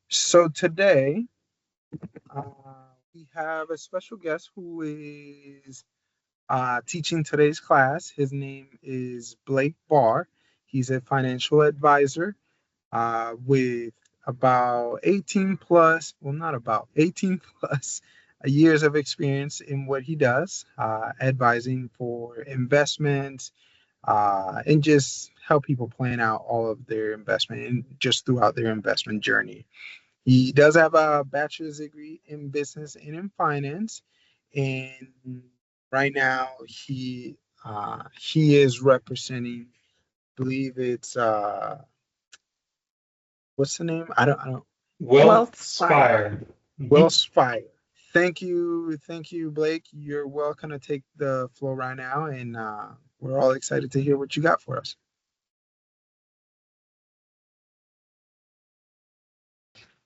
So today, uh, we have a special guest who is teaching today's class. His name is Blake Barr. He's a financial advisor with about 18 plus, well, not about 18 plus years of experience in what he does, advising for investments, and just help people plan out all of their investment and just throughout their investment journey. He does have a bachelor's degree in business and in finance, and right now he is representing, I believe it's what's the name? I don't Wealth Wealth Spire. Spire. Mhm. Wells Fire. Thank you, Blake. You're welcome to take the floor right now, and we're all excited to hear what you got for us.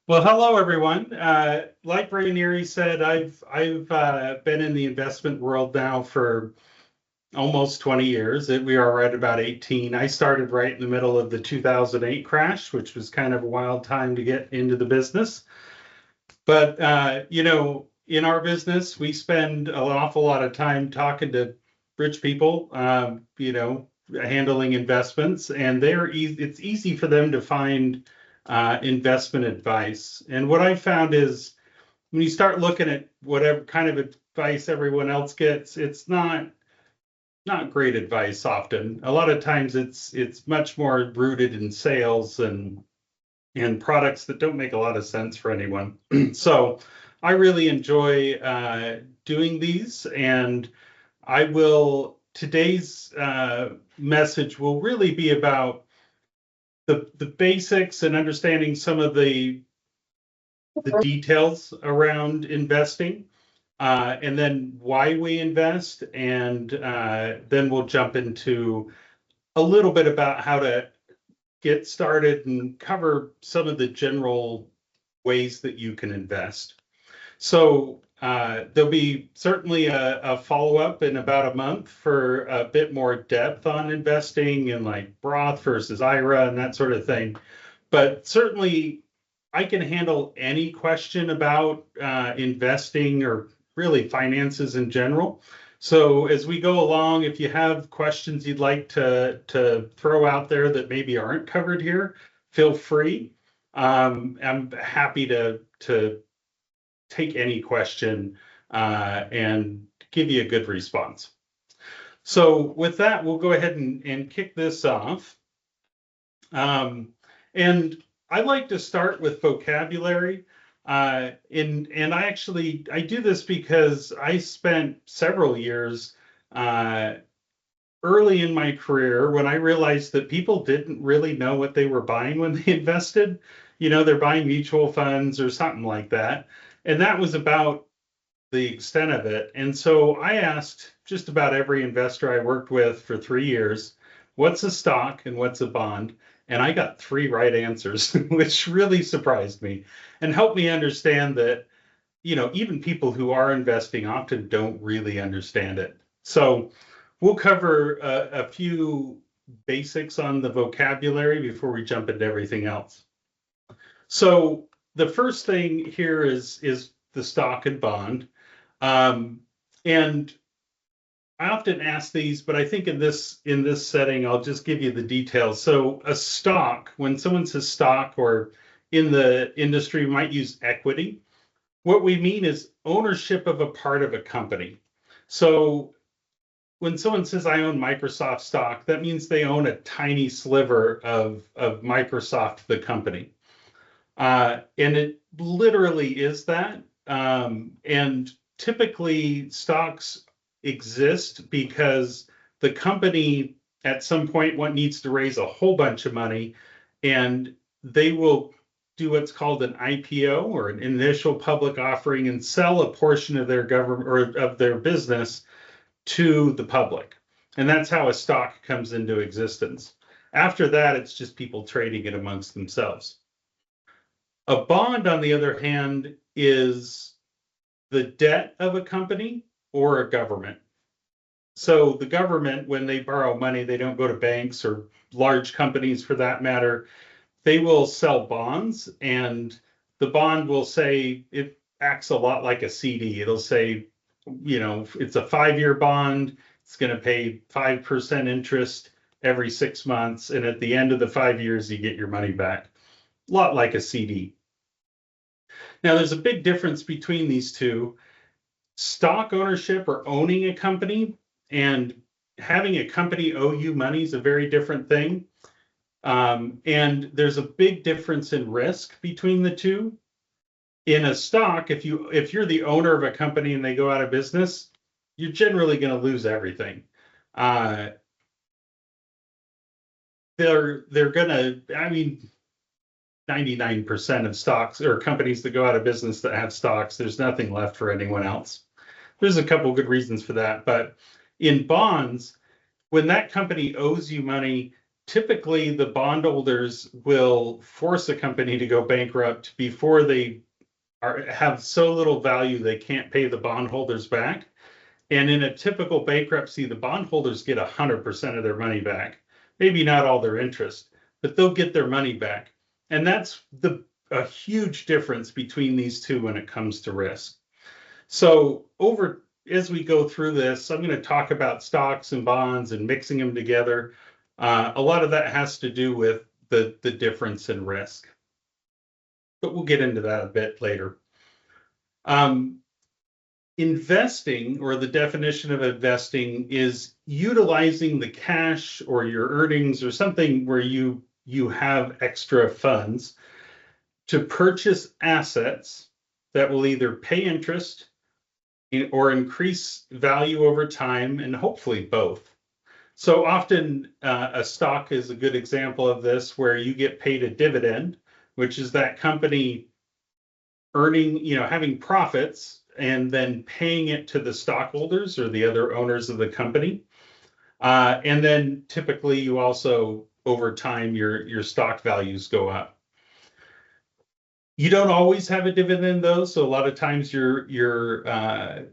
Well, hello everyone. Like Rainieri said, I've been in the investment world now for almost 20 years. We are right about 18. I started right in the middle of the 2008 crash, which was kind of a wild time to get into the business. But in our business, we spend an awful lot of time talking to rich people, handling investments, and it's easy for them to find investment advice. And what I found is when you start looking at whatever kind of advice everyone else gets, it's not great advice often. A lot of times it's much more rooted in sales and products that don't make a lot of sense for anyone. So I really enjoy doing these, and today's message will really be about the basics and understanding some of the details around investing, and then why we invest, and then we'll jump into a little bit about how to get started and cover some of the general ways that you can invest. So there'll be certainly a follow-up in about a month for a bit more depth on investing and like Roth versus IRA and that sort of thing. But certainly I can handle any question about investing or really finances in general. So as we go along, if you have questions you'd like to throw out there that maybe aren't covered here, feel free. I'm happy to take any question and give you a good response. So with that, we'll go ahead and kick this off. And I like to start with vocabulary. And I do this because I spent several years early in my career when I realized that people didn't really know what they were buying when they invested. They're buying mutual funds or something like that. And that was about the extent of it. And so I asked just about every investor I worked with for 3 years, what's a stock and what's a bond? And I got three right answers, which really surprised me and helped me understand that, even people who are investing often don't really understand it. So we'll cover a few basics on the vocabulary before we jump into everything else. So the first thing here is the stock and bond. And I often ask these, but I think in this setting, I'll just give you the details. So a stock, when someone says stock, or in the industry, we might use equity. What we mean is ownership of a part of a company. So when someone says I own Microsoft stock, that means they own a tiny sliver of Microsoft, the company. And it literally is that. And typically, stocks exist because the company at some point needs to raise a whole bunch of money, and they will do what's called an IPO, or an initial public offering, and sell a portion of their government or of their business to the public. And that's how a stock comes into existence. After that, it's just people trading it amongst themselves. A bond, on the other hand, is the debt of a company or a government. So the government, when they borrow money, they don't go to banks or large companies for that matter. They will sell bonds, and the bond will say, it acts a lot like a CD. It'll say, it's a 5-year bond. It's going to pay 5% interest every 6 months. And at the end of the 5 years, you get your money back. A lot like a CD. Now, there's a big difference between these two. Stock ownership, or owning a company, and having a company owe you money is a very different thing. And there's a big difference in risk between the two. In a stock, if you're the owner of a company and they go out of business, you're generally going to lose everything. They're going to, 99% of stocks or companies that go out of business that have stocks, there's nothing left for anyone else. There's a couple good reasons for that. But in bonds, when that company owes you money, typically the bondholders will force a company to go bankrupt before they have so little value they can't pay the bondholders back. And in a typical bankruptcy, the bondholders get 100% of their money back. Maybe not all their interest, but they'll get their money back. And that's a huge difference between these two when it comes to risk. So as we go through this, I'm going to talk about stocks and bonds and mixing them together. A lot of that has to do with the difference in risk. But we'll get into that a bit later. Investing, or the definition of investing, is utilizing the cash or your earnings or something where you have extra funds to purchase assets that will either pay interest or increase value over time, and hopefully both. So often a stock is a good example of this, where you get paid a dividend, which is that company earning, having profits and then paying it to the stockholders or the other owners of the company. And then typically you also, over time, your stock values go up. You don't always have a dividend though, so a lot of times you're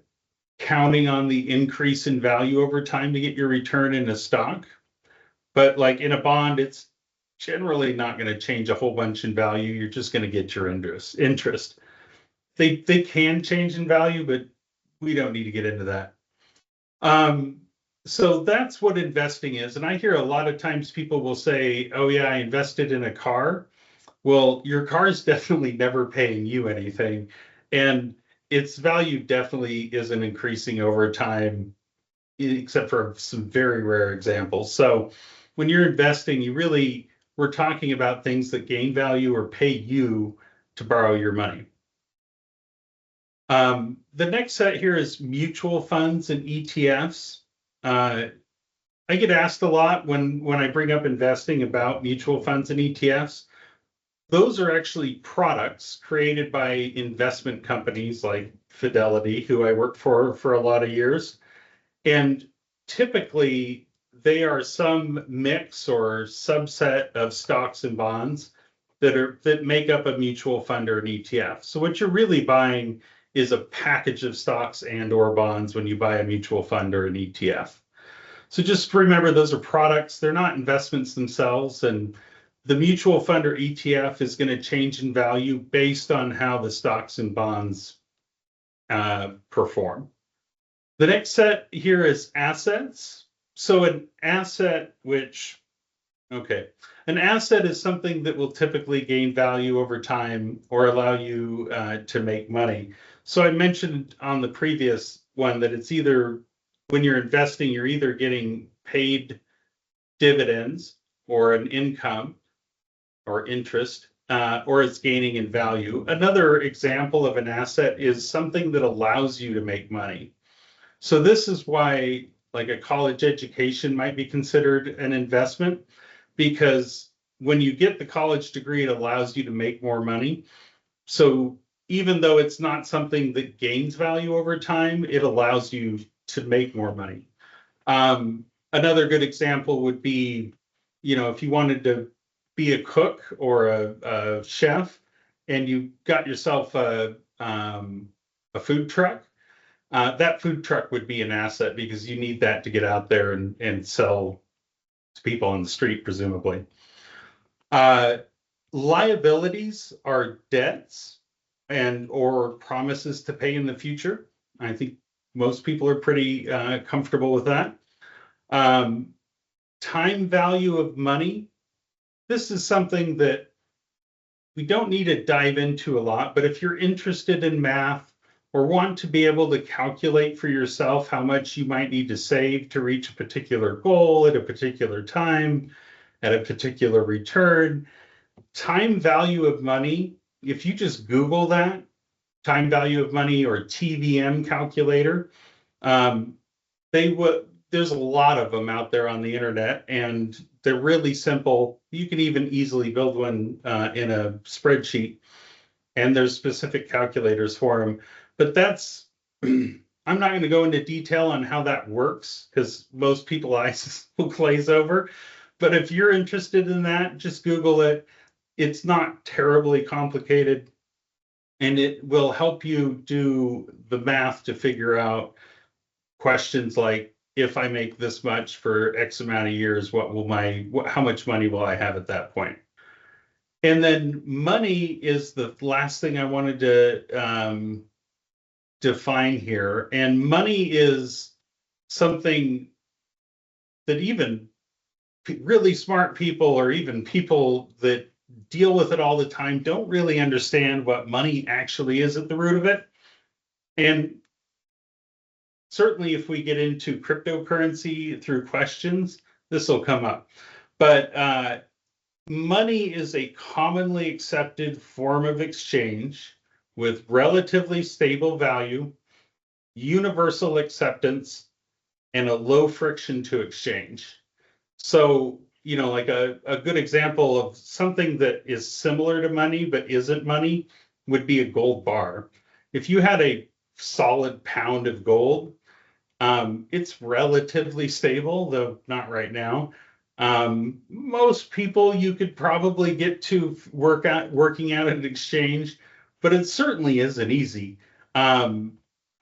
counting on the increase in value over time to get your return in a stock. But like in a bond, it's generally not going to change a whole bunch in value. You're just going to get your interest. They can change in value, but we don't need to get into that. So that's what investing is. And I hear a lot of times people will say, oh yeah, I invested in a car. Well, your car is definitely never paying you anything. And its value definitely isn't increasing over time, except for some very rare examples. So when you're investing, we're talking about things that gain value or pay you to borrow your money. The next set here is mutual funds and ETFs. I get asked a lot when I bring up investing about mutual funds and ETFs. Those are actually products created by investment companies like Fidelity, who I worked for a lot of years. And typically, they are some mix or subset of stocks and bonds that make up a mutual fund or an ETF. So what you're really buying is a package of stocks and or bonds when you buy a mutual fund or an ETF. So just remember, those are products. They're not investments themselves. And the mutual fund or ETF is going to change in value based on how the stocks and bonds perform. The next set here is assets. So an asset an asset is something that will typically gain value over time or allow you to make money. So I mentioned on the previous one that it's either, when you're investing, you're either getting paid dividends or an income or interest, or it's gaining in value. Another example of an asset is something that allows you to make money. So this is why like a college education might be considered an investment, because when you get the college degree, it allows you to make more money. So even though it's not something that gains value over time, it allows you to make more money. Another good example would be, if you wanted to be a cook or a chef and you got yourself a food truck, that food truck would be an asset because you need that to get out there and sell to people on the street, presumably. Liabilities are debts. and or promises to pay in the future. I think most people are pretty comfortable with that. Um, Time value of money. This is something that we don't need to dive into a lot, but if you're interested in math or want to be able to calculate for yourself how much you might need to save to reach a particular goal at a particular time, at a particular return, time value of money, if you just Google that, time value of money or TVM calculator, um, there's a lot of them out there on the internet, and they're really simple. You can even easily build one in a spreadsheet, and there's specific calculators for them. But that's I'm not going to go into detail on how that works because most people eyes will glaze over. But if you're interested in that, just Google it. It's not terribly complicated, and it will help you do the math to figure out questions like, if I make this much for X amount of years, how much money will I have at that point? And then money is the last thing I wanted to define here. And money is something that even really smart people or even people that deal with it all the time don't really understand what money actually is at the root of it. And certainly if we get into cryptocurrency through questions, this will come up. But money is a commonly accepted form of exchange with relatively stable value, universal acceptance, and a low friction to exchange. So, like a good example of something that is similar to money but isn't money would be a gold bar. If you had a solid pound of gold, it's relatively stable, though not right now. Most people you could probably get to working out an exchange, but it certainly isn't easy.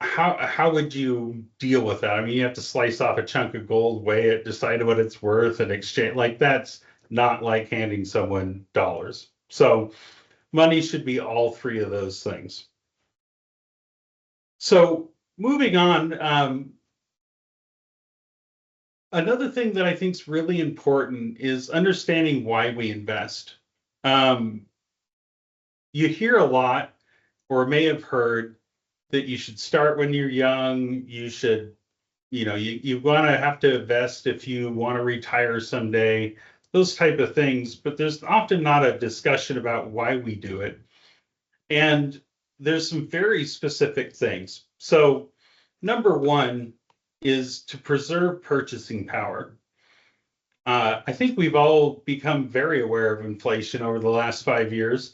How would you deal with that? I mean, you have to slice off a chunk of gold, weigh it, decide what it's worth, and exchange. Like that's not like handing someone dollars. So money should be all three of those things. So moving on, another thing that I think is really important is understanding why we invest. Um, you hear a lot, or may have heard, that you should start when you're young. You should, you want to have to invest if you want to retire someday, those type of things. But there's often not a discussion about why we do it. And there's some very specific things. So, number one is to preserve purchasing power. I think we've all become very aware of inflation over the last 5 years.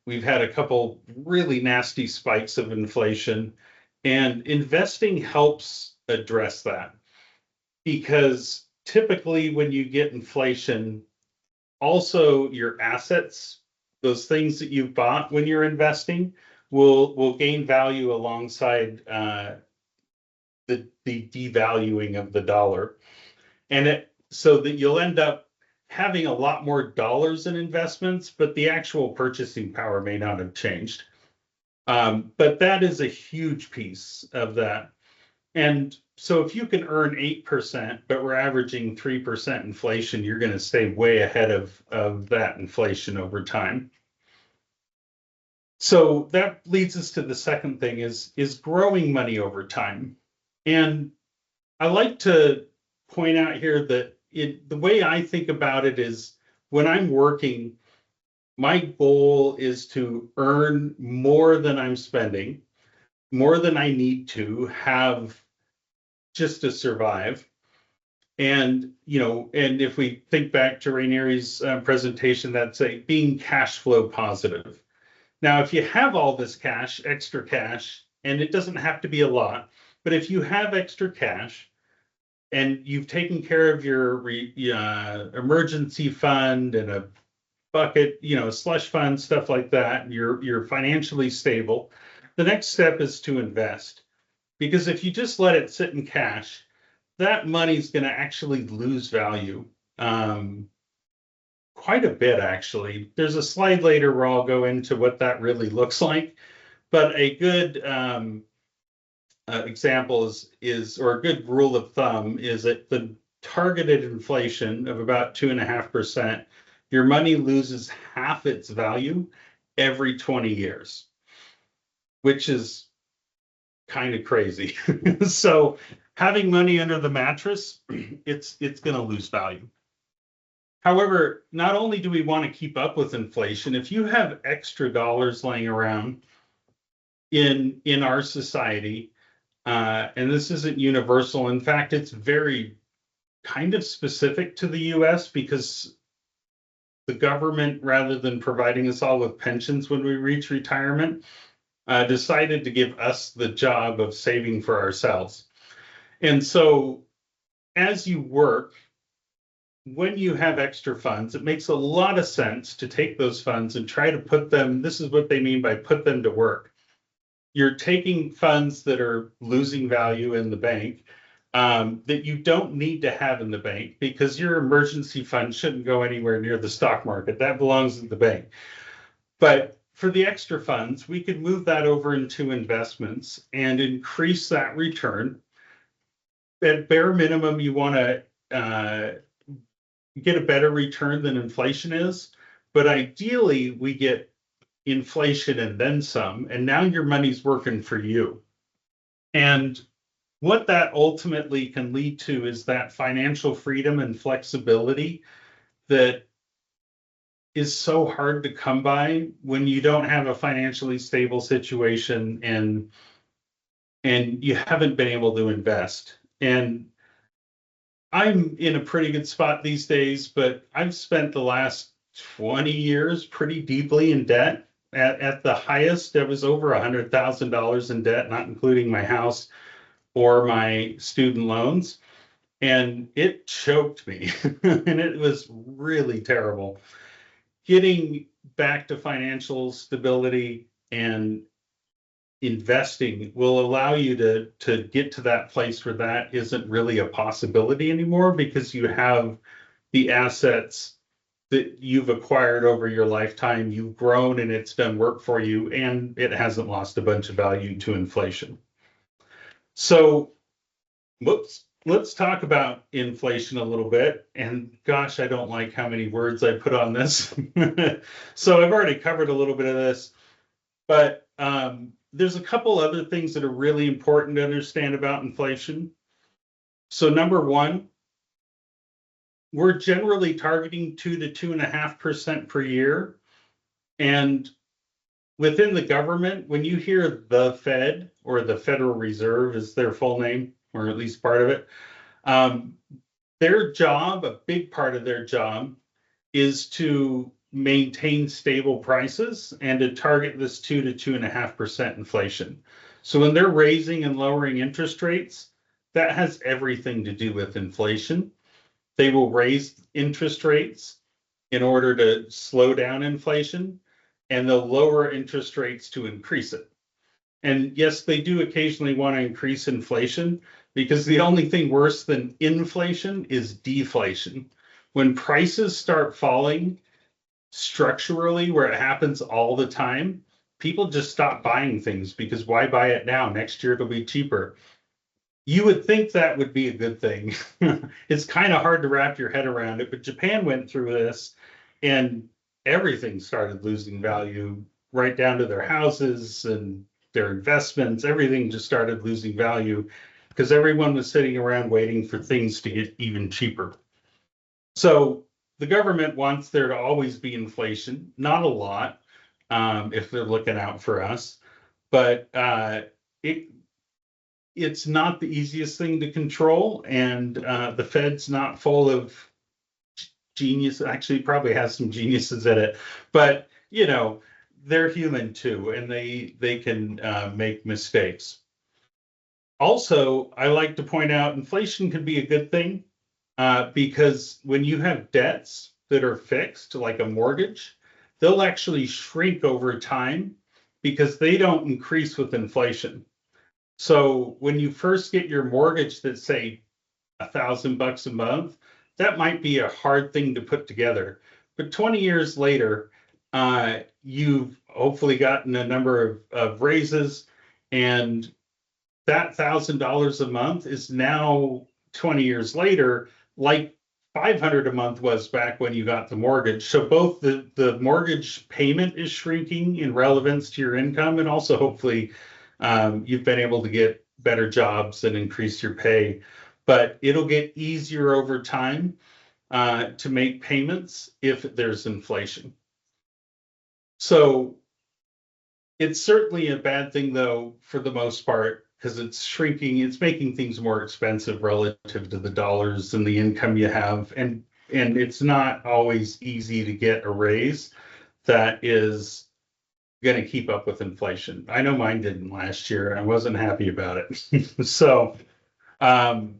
We've had a couple really nasty spikes of inflation, and investing helps address that because typically when you get inflation, also your assets, those things that you've bought when you're investing, will gain value alongside the devaluing of the dollar. And so that you'll end up having a lot more dollars in investments, but the actual purchasing power may not have changed. But that is a huge piece of that. And so if you can earn 8%, but we're averaging 3% inflation, you're going to stay way ahead of that inflation over time. So that leads us to the second thing is growing money over time. And I like to point out here that the way I think about it is when I'm working, my goal is to earn more than I'm spending, more than I need to have just to survive. And and if we think back to Rainieri's presentation, that's being cash flow positive. Now, if you have all this cash, extra cash, and it doesn't have to be a lot, but if you have extra cash, and you've taken care of your emergency fund and a bucket, a slush fund, stuff like that, and you're financially stable. The next step is to invest, because if you just let it sit in cash, that money's going to actually lose value quite a bit, actually. There's a slide later where I'll go into what that really looks like. But a good example or a good rule of thumb is that the targeted inflation of about 2.5%, your money loses half its value every 20 years, which is kind of crazy. So having money under the mattress, it's going to lose value. However, not only do we want to keep up with inflation, if you have extra dollars laying around in our society, and this isn't universal. In fact, it's very kind of specific to the US because the government, rather than providing us all with pensions when we reach retirement, decided to give us the job of saving for ourselves. And so as you work, when you have extra funds, it makes a lot of sense to take those funds and try to put them, this is what they mean by put them to work. You're taking funds that are losing value in the bank that you don't need to have in the bank because your emergency fund shouldn't go anywhere near the stock market. That belongs at the bank. But for the extra funds, we could move that over into investments and increase that return. At bare minimum, you want to get a better return than inflation is. But ideally, we get inflation and then some, and now your money's working for you. And what that ultimately can lead to is that financial freedom and flexibility that is so hard to come by when you don't have a financially stable situation and you haven't been able to invest. And I'm in a pretty good spot these days, but I've spent the last 20 years pretty deeply in debt. At the highest, it was over $100,000 in debt, not including my house or my student loans. And it choked me. And it was really terrible. Getting back to financial stability and investing will allow you to get to that place where that isn't really a possibility anymore because you have the assets that you've acquired over your lifetime. You've grown and it's done work for you, and it hasn't lost a bunch of value to inflation. So let's talk about inflation a little bit. And gosh, I don't like how many words I put on this. So I've already covered a little bit of this, but there's a couple other things that are really important to understand about inflation. So number one, we're generally targeting 2 to 2.5% per year. And within the government, when you hear the Fed, or the Federal Reserve is their full name, or at least part of it, their job, a big part of their job, is to maintain stable prices and to target this 2 to 2.5% inflation. So when they're raising and lowering interest rates, that has everything to do with inflation. They will raise interest rates in order to slow down inflation, and they'll lower interest rates to increase it. And yes, they do occasionally want to increase inflation because the only thing worse than inflation is deflation. When prices start falling structurally, where it happens all the time, people just stop buying things because why buy it now? Next year it'll be cheaper. You would think that would be a good thing. It's kind of hard to wrap your head around it, but Japan went through this and everything started losing value, right down to their houses and their investments. Everything just started losing value because everyone was sitting around waiting for things to get even cheaper. So the government wants there to always be inflation, not a lot, if they're looking out for us, but it's not the easiest thing to control, and the Fed's not full of genius. Actually, probably has some geniuses in it, but they're human too, and they can make mistakes. Also, I like to point out inflation can be a good thing because when you have debts that are fixed, like a mortgage, they'll actually shrink over time because they don't increase with inflation. So when you first get your mortgage that's say $1,000 a month, that might be a hard thing to put together. but 20 years later, you've hopefully gotten a number of raises, and that $1,000 a month is now 20 years later, like 500 a month was back when you got the mortgage. So both the mortgage payment is shrinking in relevance to your income, and also hopefully you've been able to get better jobs and increase your pay. But it'll get easier over time to make payments if there's inflation. So it's certainly a bad thing, though, for the most part, because it's shrinking, it's making things more expensive relative to the dollars and the income you have. And it's not always easy to get a raise that is going to keep up with inflation. I know mine didn't last year. I wasn't happy about it. So um,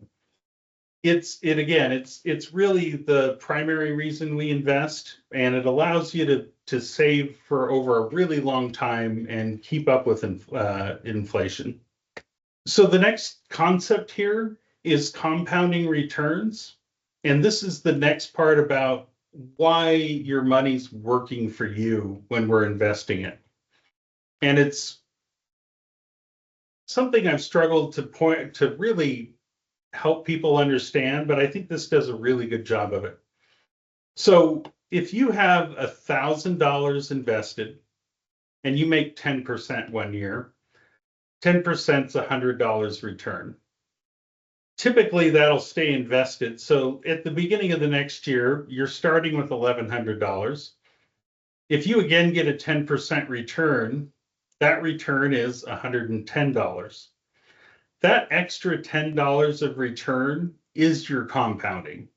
it's really the primary reason we invest, and it allows you to save for over a really long time and keep up with inflation. So the next concept here is compounding returns, and this is the next part about why your money's working for you when we're investing it. And it's something I've struggled to really help people understand, but I think this does a really good job of it. So if you have $1,000 invested and you make 10% one year, 10% is $100 return. Typically that'll stay invested. So at the beginning of the next year, you're starting with $1,100. If you again get a 10% return, that return is $110. That extra $10 of return is your compounding.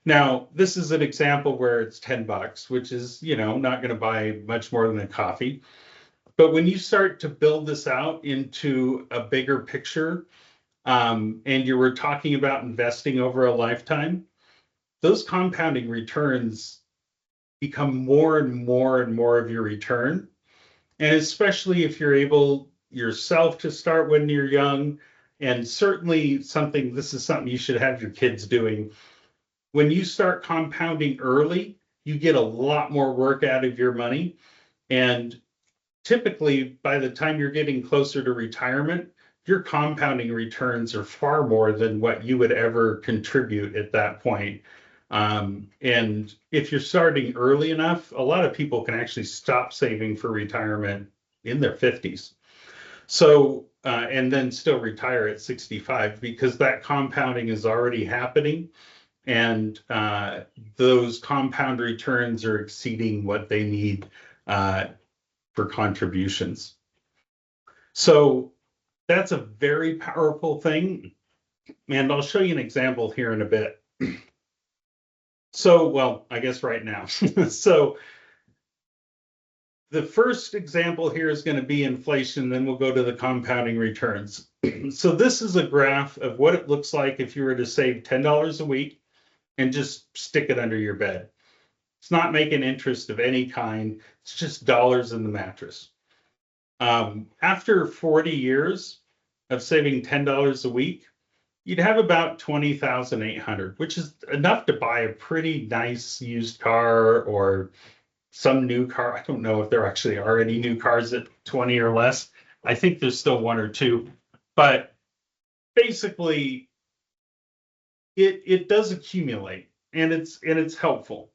Now, this is an example where it's $10, which is, not going to buy much more than a coffee. But when you start to build this out into a bigger picture, and you were talking about investing over a lifetime, those compounding returns become more and more and more of your return. And especially if you're able yourself to start when you're young, and certainly this is something you should have your kids doing. When you start compounding early, you get a lot more work out of your money. And typically, by the time you're getting closer to retirement, your compounding returns are far more than what you would ever contribute at that point. And if you're starting early enough, a lot of people can actually stop saving for retirement in their 50s. So, and then still retire at 65 because that compounding is already happening. And those compound returns are exceeding what they need for contributions. So that's a very powerful thing. And I'll show you an example here in a bit. So, well, I guess right now. So the first example here is going to be inflation, then we'll go to the compounding returns. So this is a graph of what it looks like if you were to save $10 a week and just stick it under your bed. It's not making interest of any kind. It's just dollars in the mattress. After 40 years of saving $10 a week, you'd have about $20,800, which is enough to buy a pretty nice used car or some new car. I don't know if there actually are any new cars at 20 or less. I think there's still one or two, but basically it does accumulate, and it's helpful.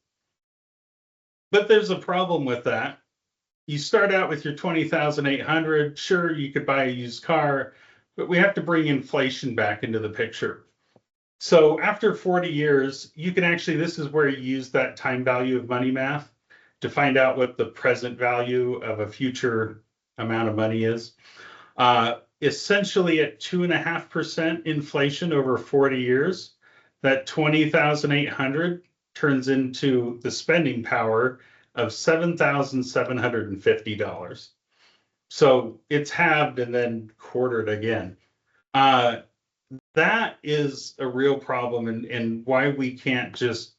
But there's a problem with that. You start out with your 20,800. Sure, you could buy a used car, but we have to bring inflation back into the picture. So after 40 years, you can actually, this is where you use that time value of money math to find out what the present value of a future amount of money is. Essentially at 2.5% inflation over 40 years, that 20,800 turns into the spending power of $7,750. So it's halved and then quartered again. That is a real problem, and why we can't just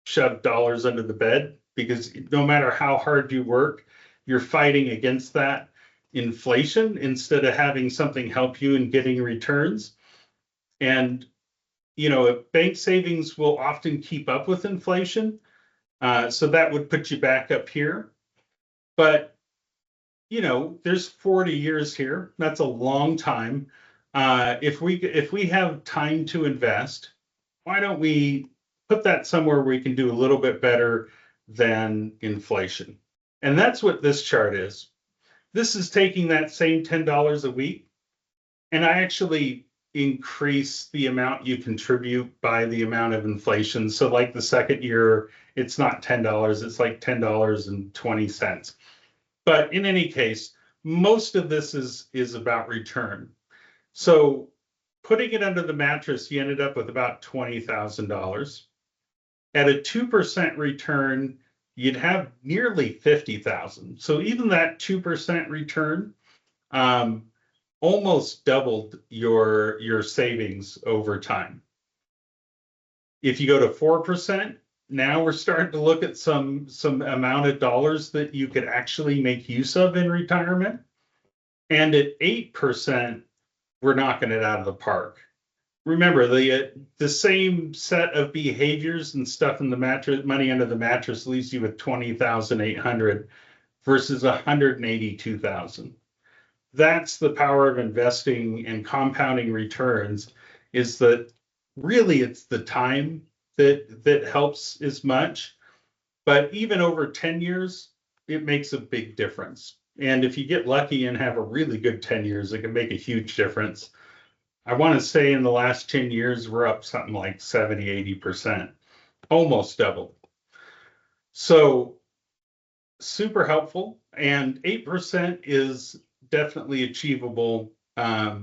shove dollars under the bed, because no matter how hard you work, you're fighting against that inflation instead of having something help you in getting returns. And, bank savings will often keep up with inflation, So that would put you back up here. But, there's 40 years here. That's a long time. If we have time to invest, why don't we put that somewhere where we can do a little bit better than inflation? And that's what this chart is. This is taking that same $10 a week, and I actually increase the amount you contribute by the amount of inflation. So like the second year, it's not $10, it's like $10.20. But in any case, most of this is about return. So putting it under the mattress, you ended up with about $20,000. At a 2% return, you'd have nearly 50,000. So even that 2% return almost doubled your savings over time. If you go to 4%, now we're starting to look at some amount of dollars that you could actually make use of in retirement. And at 8%, we're knocking it out of the park. Remember, the same set of behaviors and stuff in the mattress, money under the mattress leaves you with 20,800 versus 182,000. That's the power of investing and compounding returns, is that really it's the time that helps as much. But even over 10 years, it makes a big difference. And if you get lucky and have a really good 10 years, it can make a huge difference. I want to say in the last 10 years, we're up something like 70, 80%, almost doubled. So super helpful. And 8% is definitely achievable. I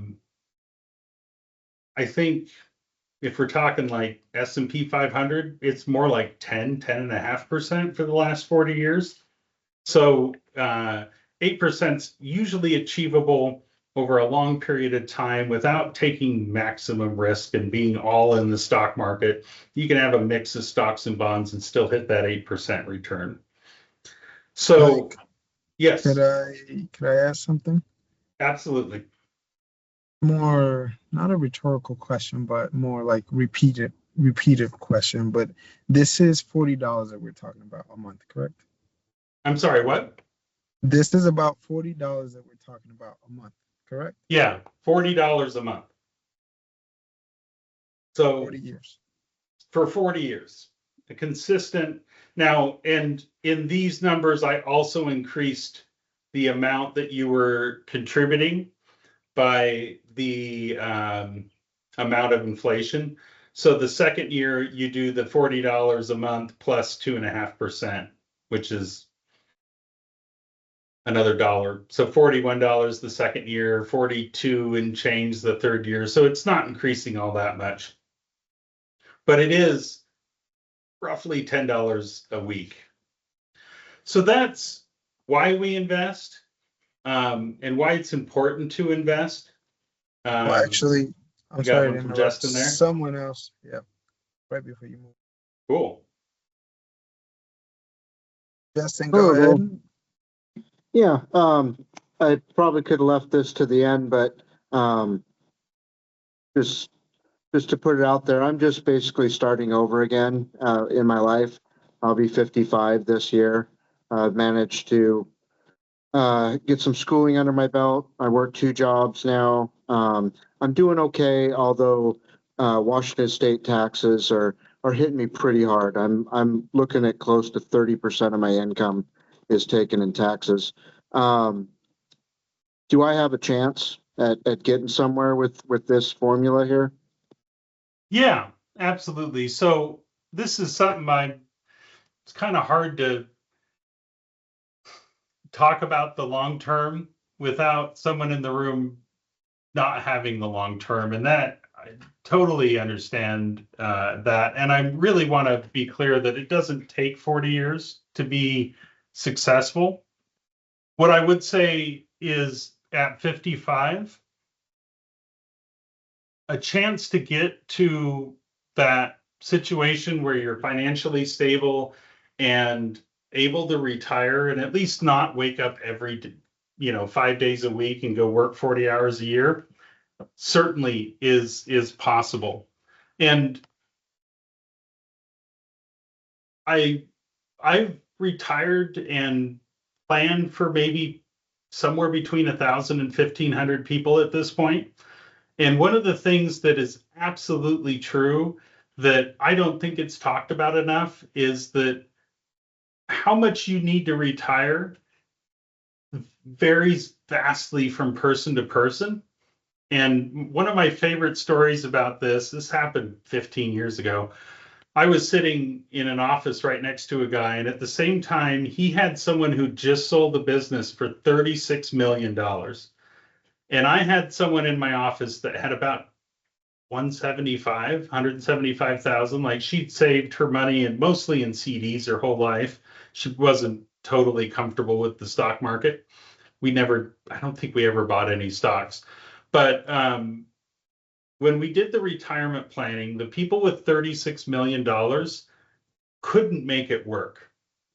think if we're talking like S&P 500, it's more like 10.5% for the last 40 years. So 8% is usually achievable over a long period of time without taking maximum risk and being all in the stock market. You can have a mix of stocks and bonds and still hit that 8% return. So, Like, yes, could I ask something? absolutely. More, not a rhetorical question, but more like repeated question. But this is $40 that we're talking about a month, correct? I'm sorry, what? This is about $40 that we're talking about a month, correct? Yeah, $40 a month. So 40 years. for 40 years, a consistent. Now, and in these numbers, I also increased the amount that you were contributing by the amount of inflation. So the second year, you do the $40 a month plus 2.5%, which is another dollar. So $41 the second year, 42 and change the third year. So it's not increasing all that much, but it is roughly $10 a week. So that's why we invest, and why it's important to invest. Well, actually, I'm You got sorry to one from interrupt. Justin there? Someone else, yeah, right before you move. Cool. Justin, go Oh, ahead. well, yeah. I probably could have left this to the end, but just just to put it out there, I'm just basically starting over again in my life. I'll be 55 this year. I've managed to get some schooling under my belt. I work 2 jobs now. I'm doing okay, although Washington state taxes are hitting me pretty hard. I'm looking at close to 30% of my income is taken in taxes. Um, do I have a chance at getting somewhere with this formula here? Yeah, absolutely. So this is something it's kind of hard to talk about the long term without someone in the room not having the long term. And that I totally understand that. And I really want to be clear that it doesn't take 40 years to be successful. What I would say is at 55, a chance to get to that situation where you're financially stable and able to retire and at least not wake up every 5 days a week and go work 40 hours a year certainly is possible. And I I've retired and planned for maybe somewhere between 1,000 and 1,500 people at this point. And one of the things that is absolutely true that I don't think it's talked about enough is that how much you need to retire varies vastly from person to person. And one of my favorite stories about this happened 15 years ago. I was sitting in an office right next to a guy, and at the same time, he had someone who just sold the business for $36 million. And I had someone in my office that had about 175,000. Like, she'd saved her money and mostly in CDs her whole life. She wasn't totally comfortable with the stock market. I don't think we ever bought any stocks. But when we did the retirement planning, the people with $36 million couldn't make it work.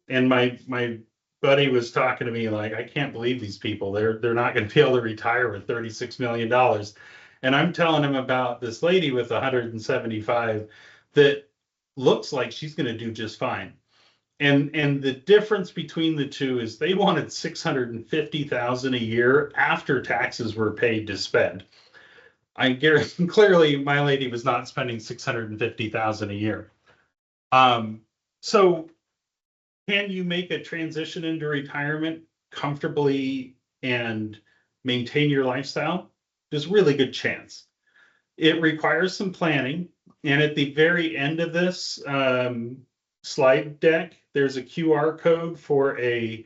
And my buddy was talking to me like, I can't believe these people. They're not going to be able to retire with $36 million. And I'm telling him about this lady with 175 that looks like she's going to do just fine. And the difference between the two is they wanted 650,000 a year after taxes were paid to spend. I guarantee clearly my lady was not spending 650,000 a year. So can you make a transition into retirement comfortably and maintain your lifestyle? There's a really good chance. It requires some planning. And at the very end of this slide deck, there's a QR code for a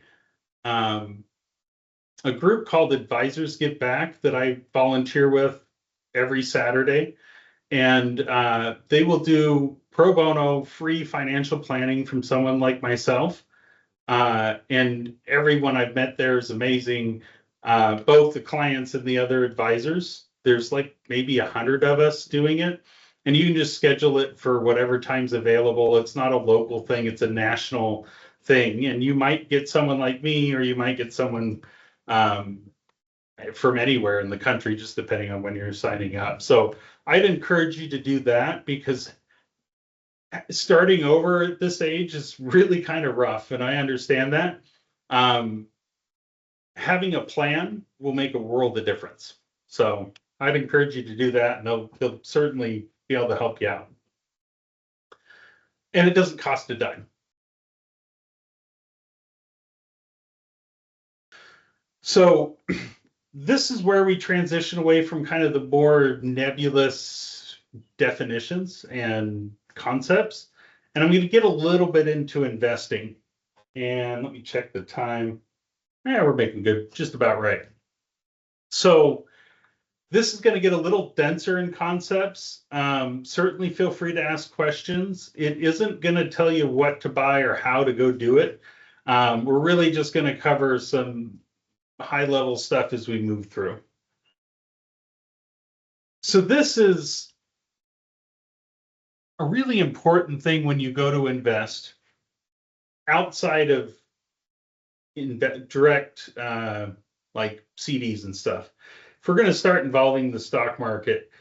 group called Advisors Give Back that I volunteer with every Saturday. And they will do pro bono free financial planning from someone like myself. And everyone I've met there is amazing. Both the clients and the other advisors. There's like maybe 100 of us doing it. And you can just schedule it for whatever time's available. It's not a local thing, it's a national thing. And you might get someone like me, or you might get someone from anywhere in the country, just depending on when you're signing up. So I'd encourage you to do that, because starting over at this age is really kind of rough, and I understand that. Having a plan will make a world of difference. So I'd encourage you to do that, and they'll certainly be able to help you out. And it doesn't cost a dime. So this is where we transition away from kind of the more nebulous definitions and concepts. And I'm going to get a little bit into investing. And let me check the time. Yeah, we're making good, just about right. So this is going to get a little denser in concepts. Certainly feel free to ask questions. It isn't going to tell you what to buy or how to go do it. We're really just going to cover some high level stuff as we move through. So this is a really important thing when you go to invest outside of direct like CDs and stuff. If we're going to start involving the stock market,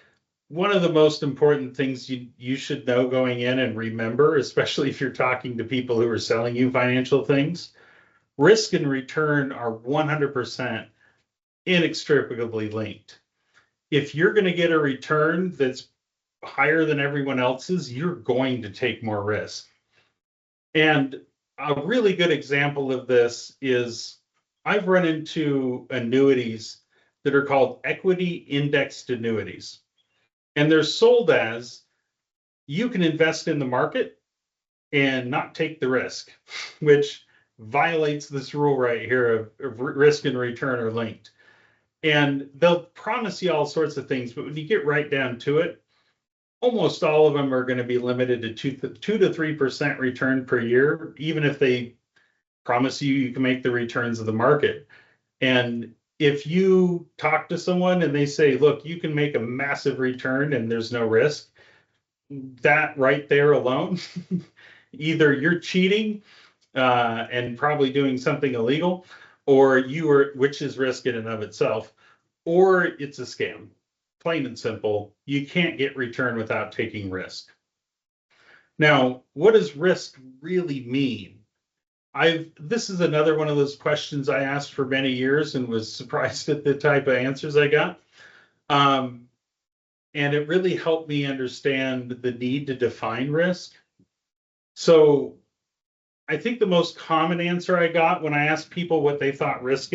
one of the most important things you should know going in and remember, especially if you're talking to people who are selling you financial things, risk and return are 100% inextricably linked. If you're going to get a return that's higher than everyone else's, you're going to take more risk. And a really good example of this is I've run into annuities that are called equity indexed annuities. And they're sold as you can invest in the market and not take the risk, which violates this rule right here of risk and return are linked. And they'll promise you all sorts of things, but when you get right down to it, almost all of them are going to be limited to 2 to 3% return per year, even if they promise you can make the returns of the market. And if you talk to someone and they say, look, you can make a massive return and there's no risk, that right there alone, either you're cheating and probably doing something illegal, or which is risk in and of itself, or it's a scam. Plain and simple, you can't get return without taking risk. Now, what does risk really mean? This is another one of those questions I asked for many years and was surprised at the type of answers I got. And it really helped me understand the need to define risk. So I think the most common answer I got when I asked people what they thought risk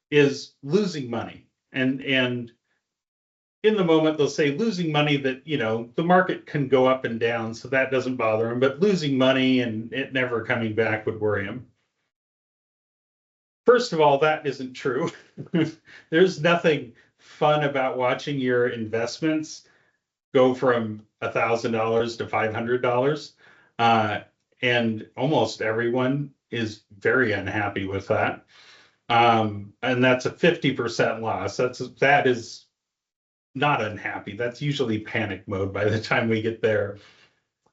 is losing money. And in the moment, they'll say losing money that, the market can go up and down, so that doesn't bother them, but losing money and it never coming back would worry them. First of all, that isn't true. There's nothing fun about watching your investments go from $1,000 to $500. And almost everyone is very unhappy with that. And that's a 50% loss. That is not unhappy. That's usually panic mode by the time we get there.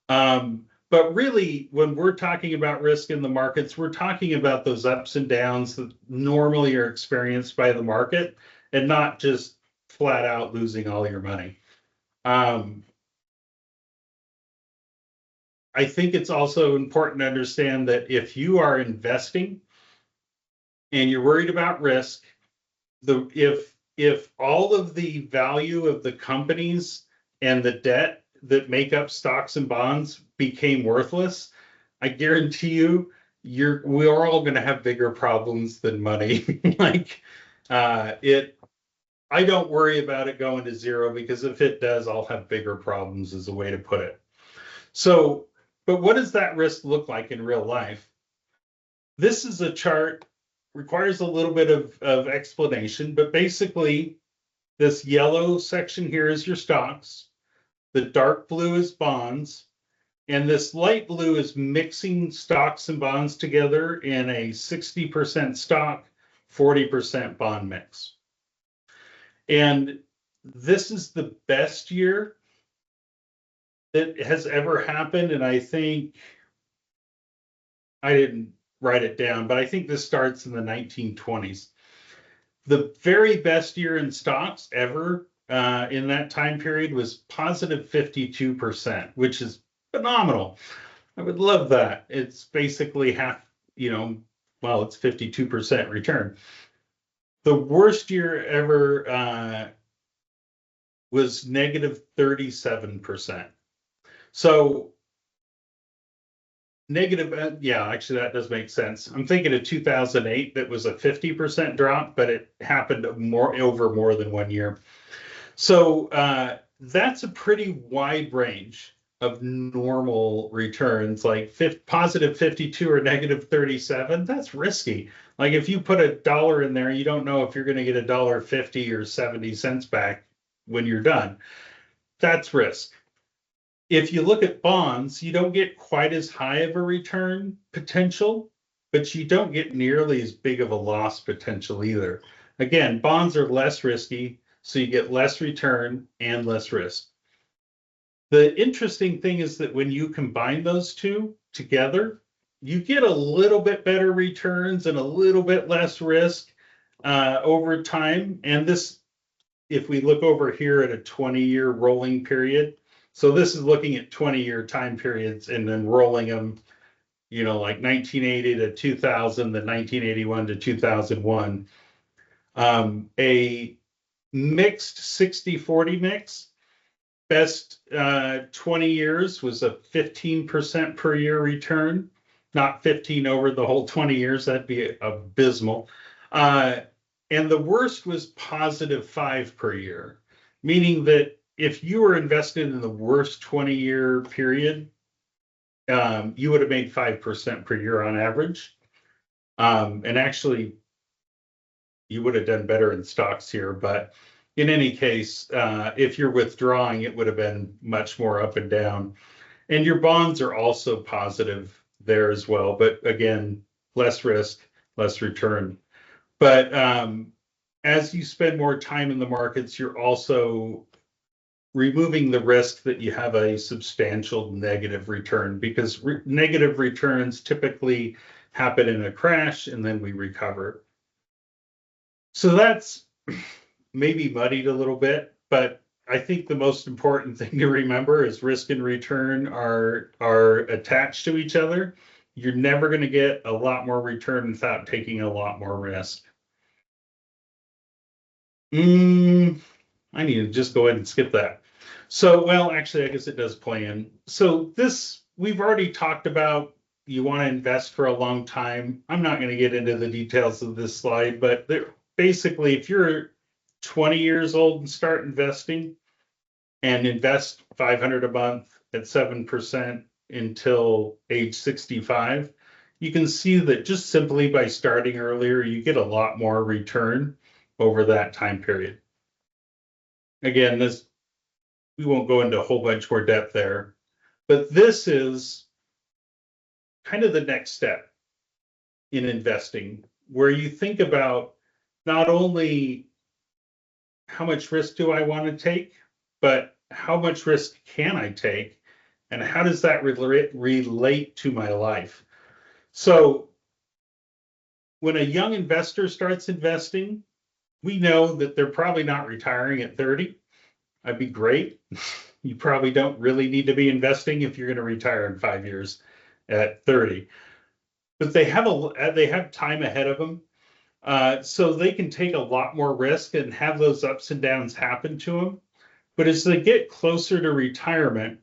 But really, when we're talking about risk in the markets, we're talking about those ups and downs that normally are experienced by the market, and not just flat out losing all your money. I think it's also important to understand that if you are investing and you're worried about risk, if all of the value of the companies and the debt that make up stocks and bonds became worthless, I guarantee you, we're all going to have bigger problems than money. I don't worry about it going to zero, because if it does, I'll have bigger problems, is a way to put it. So, but what does that risk look like in real life? This is a chart, requires a little bit of explanation, but basically this yellow section here is your stocks, the dark blue is bonds, and this light blue is mixing stocks and bonds together in a 60% stock, 40% bond mix. And this is the best year that has ever happened. And I think, I didn't write it down, but I think this starts in the 1920s. The very best year in stocks ever in that time period was positive 52%, which is phenomenal. I would love that. It's basically half, it's 52% return. The worst year ever was negative 37%. So negative, actually that does make sense. I'm thinking of 2008, that was a 50% drop, but it happened over more than 1 year. So that's a pretty wide range of normal returns, like positive 52 or negative 37. That's risky. Like if you put $1 in there, you don't know if you're going to get $1.50 or 70 cents back when you're done. That's risk. If you look at bonds, you don't get quite as high of a return potential, but you don't get nearly as big of a loss potential either. Again, bonds are less risky, so you get less return and less risk. The interesting thing is that when you combine those two together, you get a little bit better returns and a little bit less risk over time. And this, if we look over here at a 20-year rolling period, so this is looking at 20-year time periods and then rolling them, like 1980 to 2000, then 1981 to 2001. A mixed 60-40 mix, best 20 years was a 15% per year return, not 15 over the whole 20 years. That'd be abysmal. And the worst was positive 5 per year, meaning that if you were invested in the worst 20-year period, you would have made 5% per year on average. And actually, you would have done better in stocks here. But in any case, if you're withdrawing, it would have been much more up and down. And your bonds are also positive there as well. But again, less risk, less return. But as you spend more time in the markets, you're also removing the risk that you have a substantial negative return, because negative returns typically happen in a crash and then we recover. So that's maybe muddied a little bit, but I think the most important thing to remember is risk and return are attached to each other. You're never going to get a lot more return without taking a lot more risk. I need to just go ahead and skip that. So, well, actually, I guess it does play in. So this, we've already talked about, you want to invest for a long time. I'm not going to get into the details of this slide, but basically, if you're 20 years old and start investing and invest 500 a month at 7% until age 65, you can see that just simply by starting earlier, you get a lot more return over that time period. Again, this, we won't go into a whole bunch more depth there, but this is kind of the next step in investing, where you think about not only how much risk do I want to take, but how much risk can I take, and how does that relate to my life? So when a young investor starts investing, we know that they're probably not retiring at 30. That'd be great. You probably don't really need to be investing if you're going to retire in 5 years at 30. But they have time ahead of them, so they can take a lot more risk and have those ups and downs happen to them. But as they get closer to retirement,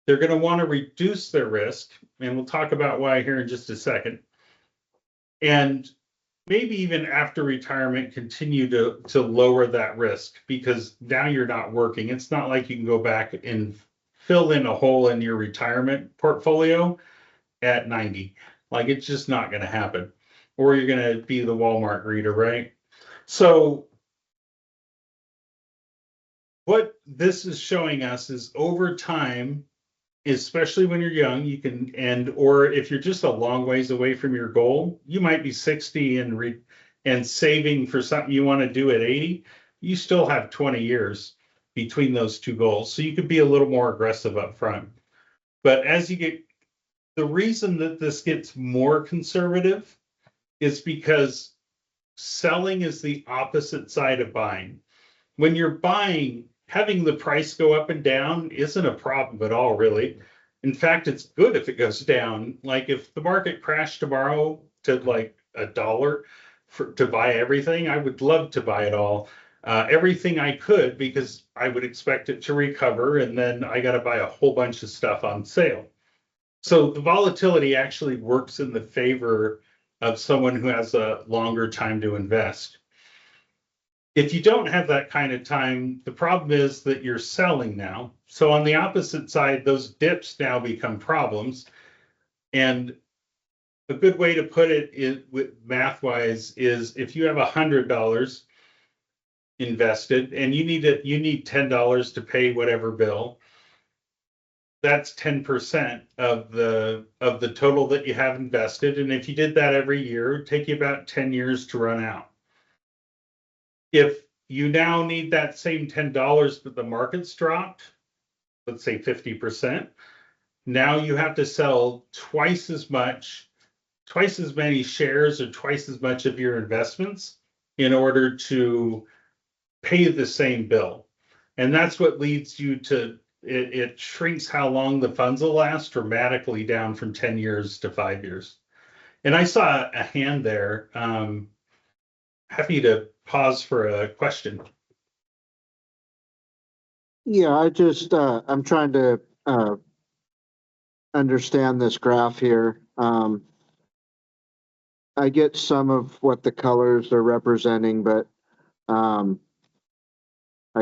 they're going to want to reduce their risk, and we'll talk about why here in just a second. And maybe even after retirement, continue to lower that risk, because now you're not working. It's not like you can go back and fill in a hole in your retirement portfolio at 90. Like, it's just not going to happen. Or you're going to be the Walmart greeter, right? So what this is showing us is over time, especially when you're young, you can, or if you're just a long ways away from your goal, you might be 60 and saving for something you want to do at 80, you still have 20 years between those two goals. So you could be a little more aggressive up front. But as you get, the reason that this gets more conservative is because selling is the opposite side of buying. When you're buying, having the price go up and down isn't a problem at all, really. In fact, it's good if it goes down. Like, if the market crashed tomorrow to like $1 to buy everything, I would love to buy it all. Everything I could, because I would expect it to recover, and then I got to buy a whole bunch of stuff on sale. So the volatility actually works in the favor of someone who has a longer time to invest. If you don't have that kind of time, the problem is that you're selling now. So on the opposite side, those dips now become problems. And a good way to put it is, with math-wise, is if you have $100 invested and you need $10 to pay whatever bill, that's 10% of the total that you have invested. And if you did that every year, it'd take you about 10 years to run out. If you now need that same $10, but the market's dropped, let's say 50%, now you have to sell twice as many shares, or twice as much of your investments in order to pay the same bill. And that's what leads you to, it shrinks how long the funds will last dramatically down from 10 years to 5 years. And I saw a hand there. Happy to pause for a question. Yeah, I'm trying to understand this graph here. I get some of what the colors are representing, but I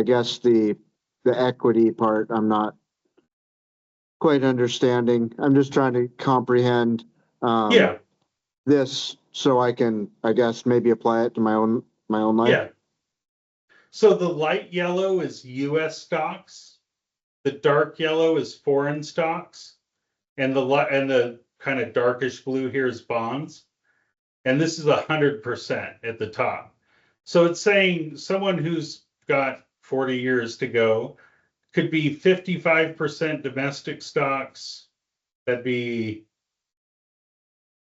guess the equity part I'm not quite understanding. I'm just trying to comprehend this so I can, I guess, maybe apply it to my own life. Yeah. So the light yellow is US stocks, the dark yellow is foreign stocks, and the kind of darkish blue here is bonds. And this is 100% at the top. So it's saying someone who's got 40 years to go could be 55% domestic stocks. That'd be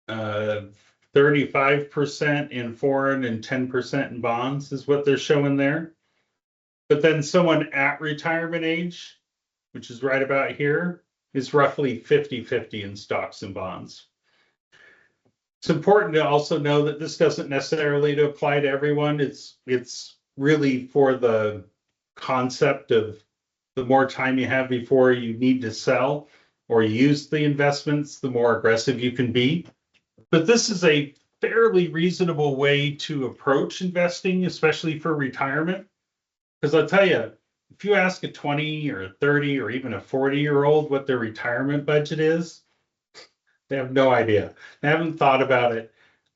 35% in foreign and 10% in bonds is what they're showing there. But then someone at retirement age, which is right about here, is roughly 50-50 in stocks and bonds. It's important to also know that this doesn't necessarily apply to everyone. It's really for the concept of the more time you have before you need to sell or use the investments, the more aggressive you can be. But this is a fairly reasonable way to approach investing, especially for retirement. Because I'll tell you, if you ask a 20 or a 30 or even a 40-year-old what their retirement budget is, they have no idea. They haven't thought about it.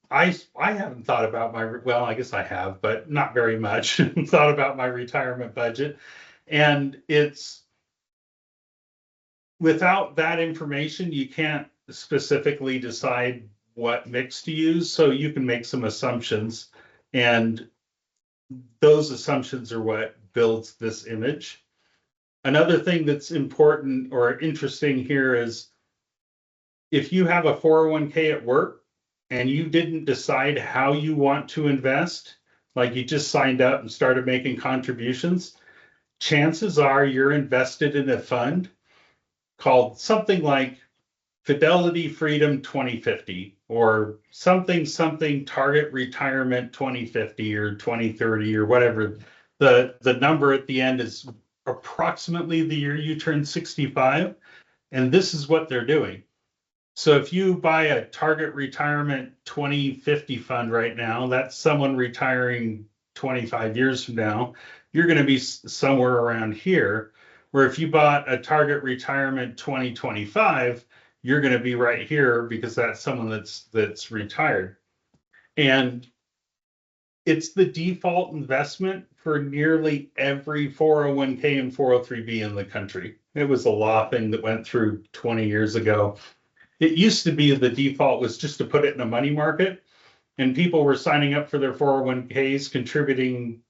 I haven't thought about well, I guess I have, but not very much. Thought about my retirement budget. And it's without that information, you can't specifically decide what mix to use. So you can make some assumptions, and those assumptions are what builds this image. Another thing that's important or interesting here is if you have a 401k at work and you didn't decide how you want to invest, like you just signed up and started making contributions, chances are you're invested in a fund called something like Fidelity Freedom 2050 or something Target Retirement 2050 or 2030 or whatever. The number at the end is approximately the year you turn 65. And this is what they're doing. So if you buy a Target Retirement 2050 fund right now, that's someone retiring 25 years from now, you're going to be somewhere around here. Where if you bought a Target Retirement 2025, you're going to be right here because that's someone that's retired. And it's the default investment for nearly every 401k and 403b in the country. It was a law thing that went through 20 years ago. It used to be the default was just to put it in a money market, and people were signing up for their 401ks, contributing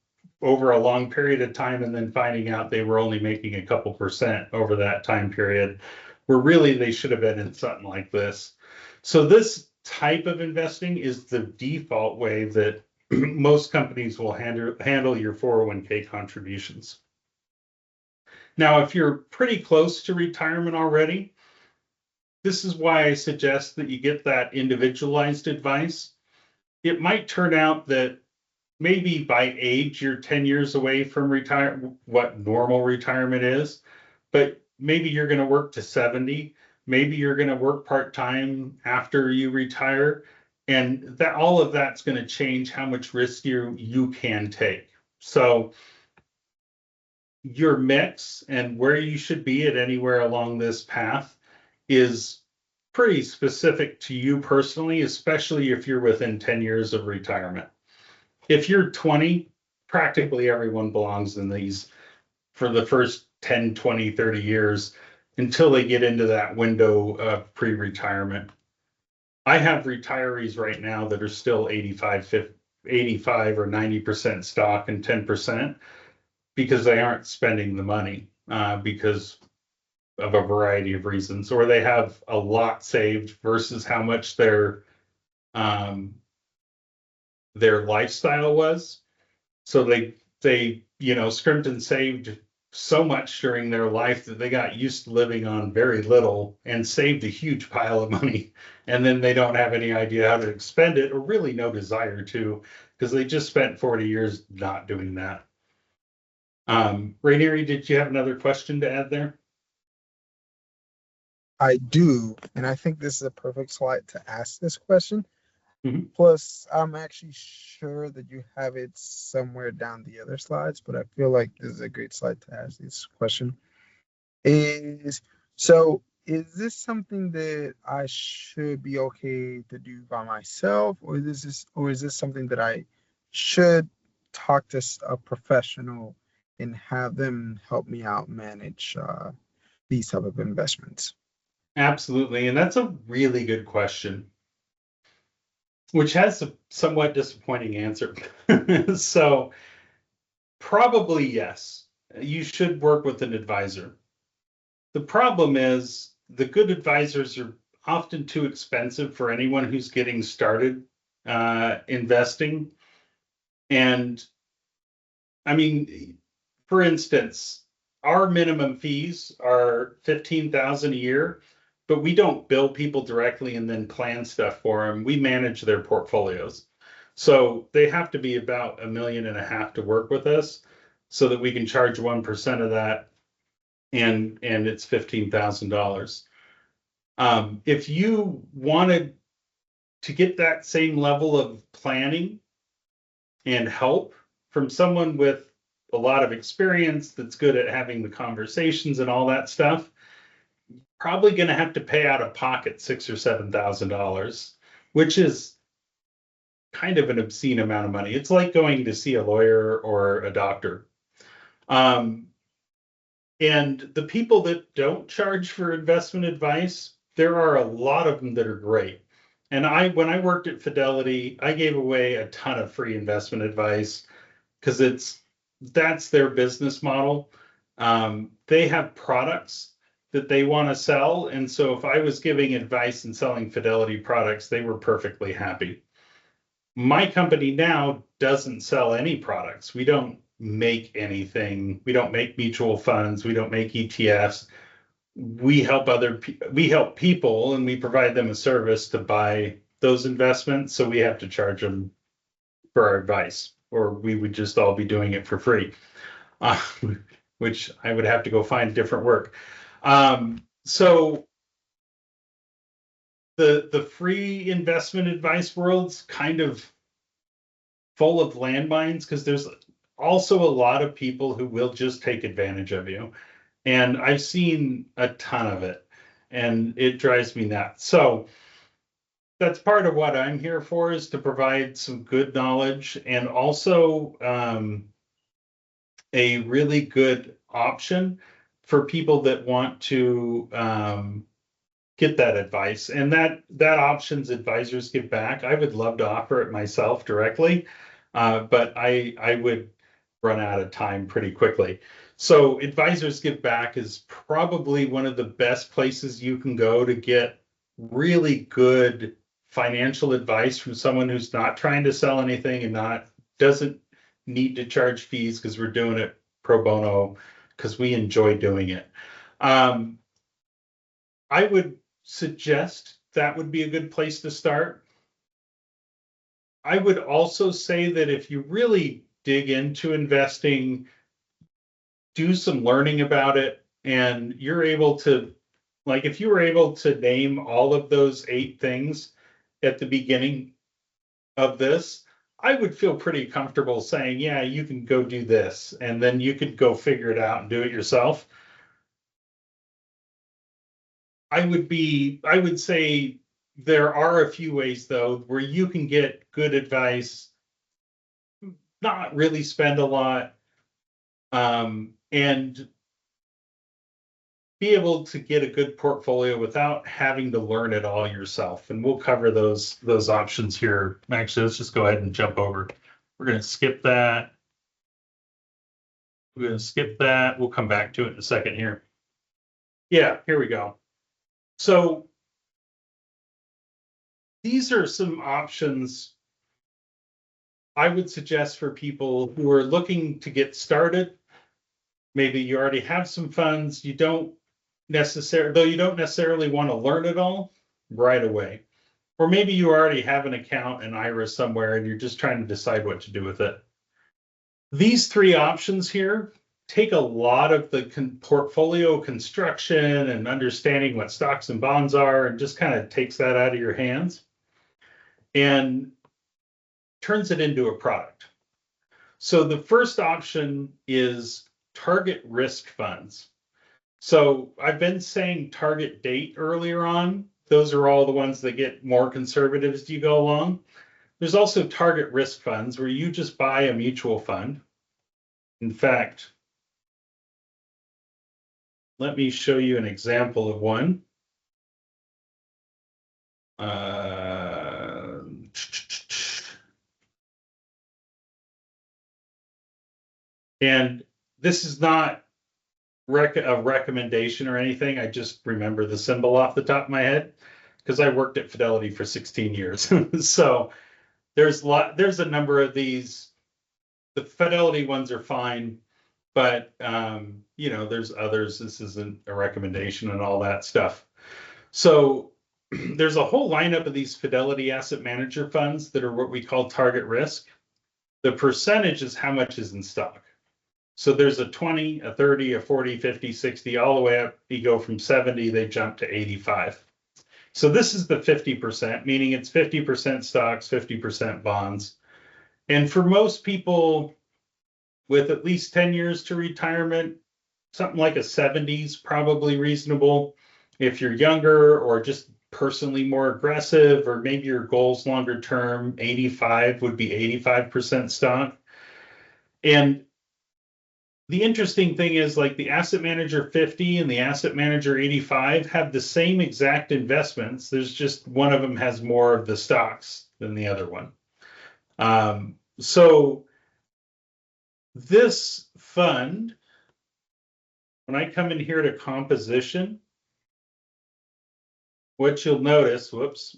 over a long period of time, and then finding out they were only making a couple percent over that time period, where really they should have been in something like this. So this type of investing is the default way that most companies will handle your 401k contributions. Now, if you're pretty close to retirement already, this is why I suggest that you get that individualized advice. It might turn out that maybe by age you're 10 years away from what normal retirement is, but maybe you're going to work to 70. Maybe you're going to work part-time after you retire, and that all of that's going to change how much risk you can take. So your mix and where you should be at anywhere along this path is pretty specific to you personally, especially if you're within 10 years of retirement. If you're 20, practically everyone belongs in these for the first 10, 20, 30 years until they get into that window of pre-retirement. I have retirees right now that are still 85 or 90% stock and 10% because they aren't spending the money because of a variety of reasons, or they have a lot saved versus how much their lifestyle was. So they scrimped and saved so much during their life that they got used to living on very little and saved a huge pile of money. And then they don't have any idea how to expend it or really no desire to, because they just spent 40 years not doing that. Rainieri, did you have another question to add there? I do, and I think this is a perfect slide to ask this question. Mhm. Plus, I'm actually sure that you have it somewhere down the other slides, but I feel like this is a great slide to ask this question. Is this something that I should be okay to do by myself, or is this something that I should talk to a professional and have them help me out manage these type of investments? Absolutely. And that's a really good question, which has a somewhat disappointing answer. So probably yes, you should work with an advisor. The problem is the good advisors are often too expensive for anyone who's getting started investing. And I mean, for instance, our minimum fees are $15,000 a year, but we don't bill people directly and then plan stuff for them. We manage their portfolios. So they have to be about $1.5 million to work with us so that we can charge 1% of that, and it's $15,000. If you wanted to get that same level of planning and help from someone with a lot of experience that's good at having the conversations and all that stuff, probably going to have to pay out of pocket $6,000 or $7,000, which is kind of an obscene amount of money. It's like going to see a lawyer or a doctor. And the people that don't charge for investment advice, there are a lot of them that are great. And when I worked at Fidelity, I gave away a ton of free investment advice because that's their business model. They have products that they want to sell. And so if I was giving advice and selling Fidelity products, they were perfectly happy. My company now doesn't sell any products. We don't make anything. We don't make mutual funds. We don't make ETFs. We help people, and we provide them a service to buy those investments. So we have to charge them for our advice, or we would just all be doing it for free, which I would have to go find different work. So the free investment advice world's kind of full of landmines, because there's also a lot of people who will just take advantage of you. And I've seen a ton of it, and it drives me nuts. So that's part of what I'm here for, is to provide some good knowledge and also a really good option for people that want to get that advice. And that options Advisors Give Back, I would love to offer it myself directly, but I would run out of time pretty quickly. So Advisors Give Back is probably one of the best places you can go to get really good financial advice from someone who's not trying to sell anything and doesn't need to charge fees, because we're doing it pro bono because we enjoy doing it. I would suggest that would be a good place to start. I would also say that if you really dig into investing, do some learning about it, and you're able to, like, if you were able to name all of those 8 things at the beginning of this, I would feel pretty comfortable saying, yeah, you can go do this, and then you could go figure it out and do it yourself. I would say there are a few ways, though, where you can get good advice, not really spend a lot, and be able to get a good portfolio without having to learn it all yourself. And we'll cover those options here. Actually, let's just go ahead and jump over. We're going to skip that. We're going to skip that. We'll come back to it in a second here. Yeah, here we go. So these are some options I would suggest for people who are looking to get started. Maybe you already have some funds. You don't necessarily want to learn it all right away. Or maybe you already have an account in IRA somewhere and you're just trying to decide what to do with it. These 3 options here take a lot of the portfolio construction and understanding what stocks and bonds are, and just kind of takes that out of your hands and turns it into a product. So the first option is target risk funds. So I've been saying target date earlier on. Those are all the ones that get more conservative as you go along. There's also target risk funds, where you just buy a mutual fund. In fact, let me show you an example of one. And this is not a recommendation or anything. I just remember the symbol off the top of my head because I worked at Fidelity for 16 years. So there's a number of these. The Fidelity ones are fine, but there's others. This isn't a recommendation and all that stuff. So there's a whole lineup of these Fidelity Asset Manager funds that are what we call target risk. The percentage is how much is in stock. So there's a 20, a 30, a 40, 50, 60, all the way up. You go from 70, they jump to 85. So this is the 50%, meaning it's 50% stocks, 50% bonds. And for most people with at least 10 years to retirement, something like a 70 is probably reasonable. If you're younger or just personally more aggressive, or maybe your goals longer term, 85 would be 85% stock. And the interesting thing is, like, the asset manager 50 and the asset manager 85 have the same exact investments. There's just one of them has more of the stocks than the other one. So this fund, when I come in here to composition, what you'll notice, whoops,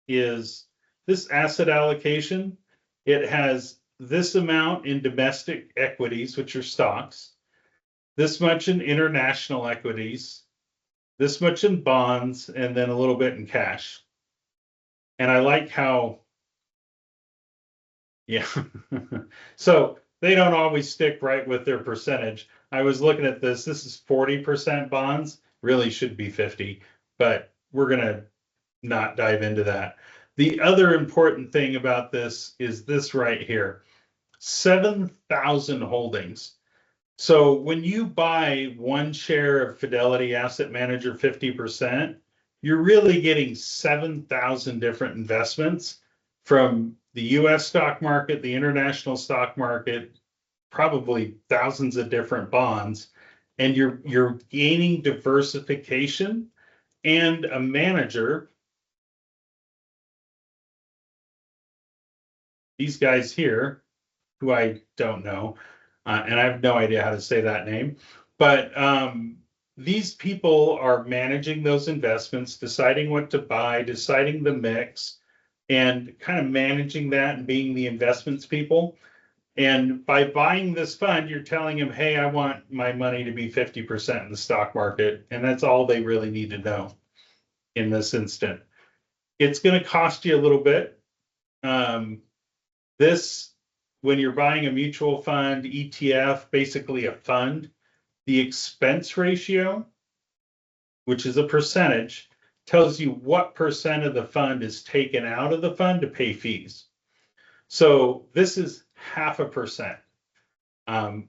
is this asset allocation. It has this amount in domestic equities, which are stocks, this much in international equities, this much in bonds, and then a little bit in cash. And I like how, yeah. So they don't always stick right with their percentage. I was looking at this. This is 40% bonds, really should be 50, but we're going to not dive into that. The other important thing about this is this right here, 7,000 holdings. So when you buy one share of Fidelity Asset Manager 50%, you're really getting 7,000 different investments from the US stock market, the international stock market, probably thousands of different bonds, and you're gaining diversification and a manager. These guys here, who I don't know, and I have no idea how to say that name, but these people are managing those investments, deciding what to buy, deciding the mix, and kind of managing that and being the investments people. And by buying this fund, you're telling them, hey, I want my money to be 50% in the stock market. And that's all they really need to know in this instant. It's going to cost you a little bit. This, when you're buying a mutual fund, ETF, basically a fund, the expense ratio, which is a percentage, tells you what percent of the fund is taken out of the fund to pay fees. So this is 0.5%.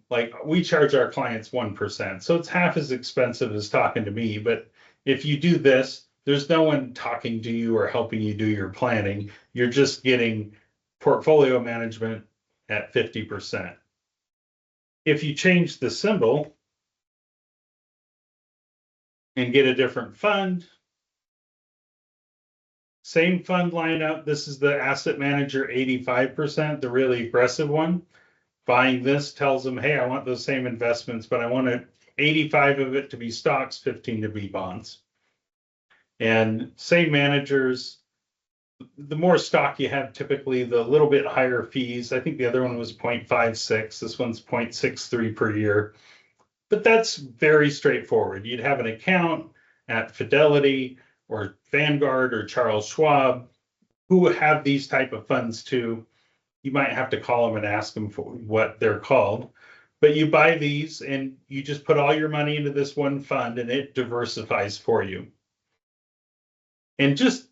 Like, we charge our clients 1%. So it's half as expensive as talking to me. But if you do this, there's no one talking to you or helping you do your planning. You're just getting portfolio management at 50%. If you change the symbol and get a different fund, same fund lineup. This is the asset manager 85%, the really aggressive one. Buying this tells them, hey, I want those same investments, but I want 85 of it to be stocks, 15 to be bonds. And same managers. The more stock you have, typically the little bit higher fees. I think the other one was 0.56. This one's 0.63 per year. But that's very straightforward. You'd have an account at Fidelity or Vanguard or Charles Schwab, who have these type of funds too. You might have to call them and ask them for what they're called. But you buy these and you just put all your money into this one fund and it diversifies for you. And just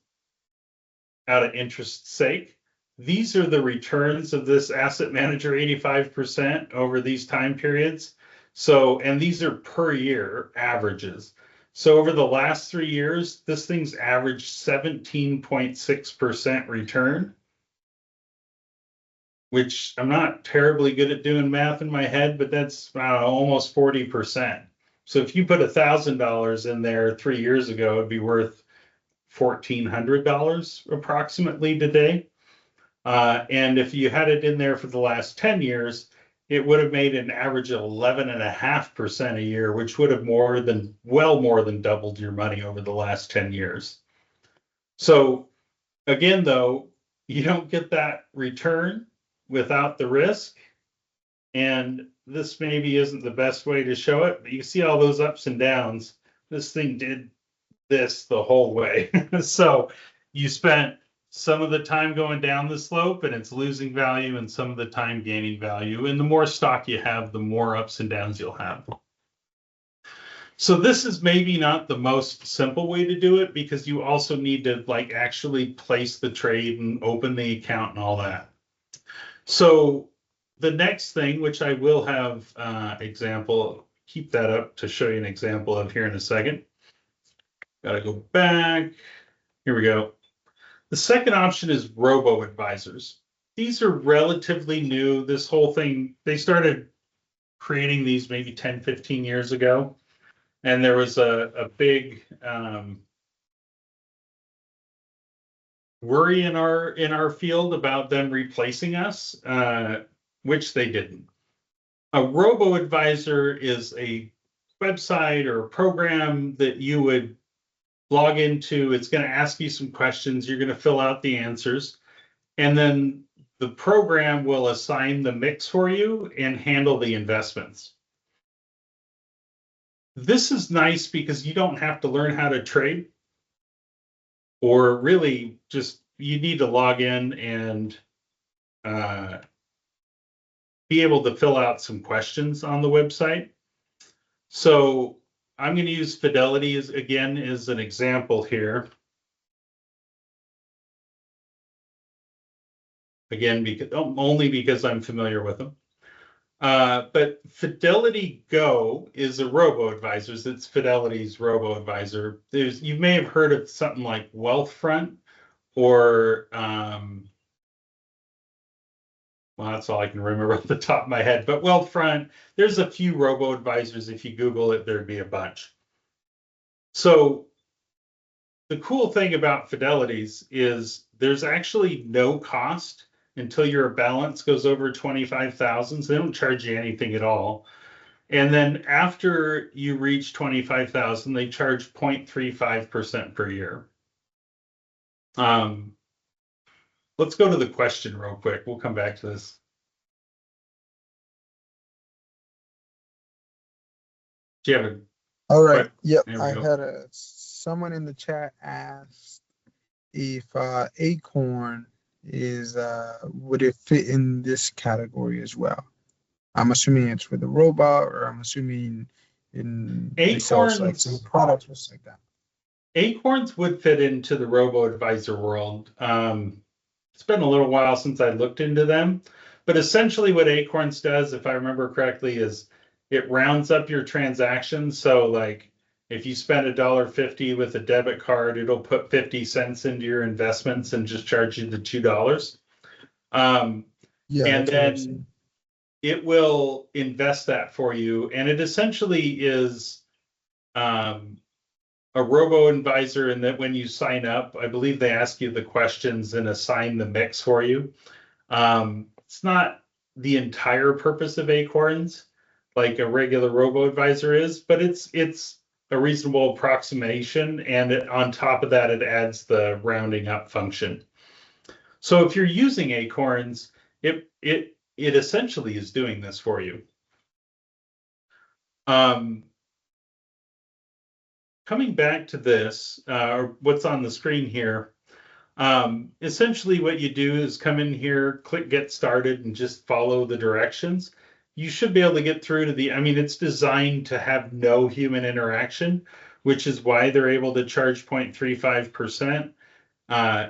out of interest's sake, these are the returns of this asset manager 85% over these time periods. So, and these are per year averages. So over the last 3 years, this thing's averaged 17.6% return, which I'm not terribly good at doing math in my head, but that's, I don't know, almost 40%. So if you put $1,000 in there 3 years ago, it'd be worth $1,400 approximately today. And if you had it in there for the last 10 years, it would have made an average of 11.5% a year, which would have well more than doubled your money over the last 10 years. So again, though, you don't get that return without the risk. And this maybe isn't the best way to show it, but you see all those ups and downs. This thing did this the whole way. So you spent some of the time going down the slope and it's losing value and some of the time gaining value. And the more stock you have, the more ups and downs you'll have. So this is maybe not the most simple way to do it because you also need to like actually place the trade and open the account and all that. So the next thing, which I will have example, keep that up to show you an example of here in a second. Got to go back. Here we go. The second option is robo-advisors. These are relatively new. This whole thing, they started creating these maybe 10, 15 years ago. And there was a big worry in our field about them replacing us, which they didn't. A robo-advisor is a website or a program that you would log into. It's going to ask you some questions. You're going to fill out the answers. And then the program will assign the mix for you and handle the investments. This is nice because you don't have to learn how to trade, or really just you need to log in and be able to fill out some questions on the website. So I'm going to use Fidelity as an example here. Again, because only because I'm familiar with them. But Fidelity Go is a robo-advisor. It's Fidelity's robo-advisor. You may have heard of something like Wealthfront or well, that's all I can remember off the top of my head. But Wealthfront, there's a few robo-advisors. If you Google it, there'd be a bunch. So the cool thing about Fidelity's is there's actually no cost until your balance goes over 25,000. So they don't charge you anything at all. And then after you reach 25,000, they charge 0.35% per year. Let's go to the question real quick. We'll come back to this. Do you have a All right. Yep. There we I go. had someone in the chat asked if Acorn is would it fit in this category as well? I'm assuming it's with a robot, or I'm assuming they sell like some products or something like that. Acorns would fit into the robo-advisor world. It's been a little while since I looked into them, but essentially what Acorns does, if I remember correctly, is it rounds up your transactions. So like if you spend $1.50 with a debit card, it'll put 50 cents into your investments and just charge you the $2. Yeah, and then it will invest that for you. And it essentially is a robo-advisor in that when you sign up, I believe they ask you the questions and assign the mix for you. It's not the entire purpose of Acorns like a regular robo-advisor is, but it's a reasonable approximation. And on top of that, it adds the rounding up function. So if you're using Acorns, it essentially is doing this for you. Coming back to this, or what's on the screen here, essentially what you do is come in here, click get started, and just follow the directions. You should be able to get through to it's designed to have no human interaction, which is why they're able to charge 0.35%.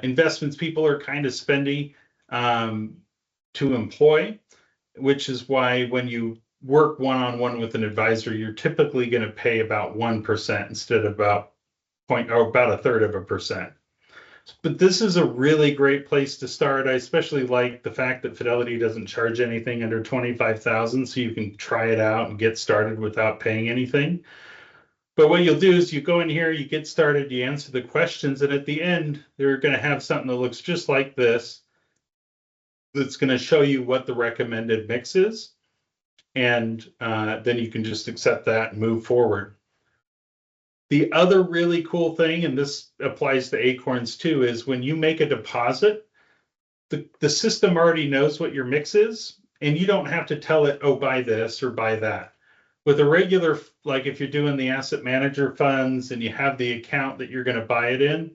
Investments people are kind of spendy to employ, which is why when you work one-on-one with an advisor, you're typically going to pay about 1% instead of about a third of a percent. But this is a really great place to start. I especially like the fact that Fidelity doesn't charge anything under 25,000, so you can try it out and get started without paying anything. But what you'll do is you go in here, you get started, you answer the questions, and at the end, they're going to have something that looks just like this that's going to show you what the recommended mix is. And then you can just accept that and move forward. The other really cool thing, and this applies to Acorns too, is when you make a deposit, the system already knows what your mix is, and you don't have to tell it, oh, buy this or buy that. With a regular, like if you're doing the asset manager funds and you have the account that you're going to buy it in,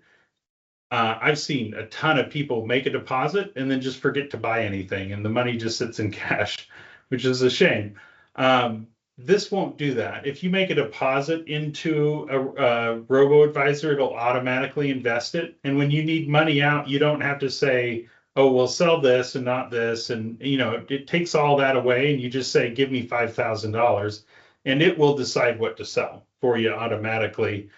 I've seen a ton of people make a deposit and then just forget to buy anything, and the money just sits in cash, which is a shame. This won't do that. If you make a deposit into a robo-advisor, it'll automatically invest it. And when you need money out, you don't have to say, oh, we'll sell this and not this. And, it takes all that away. And you just say, give me $5,000, and it will decide what to sell for you automatically.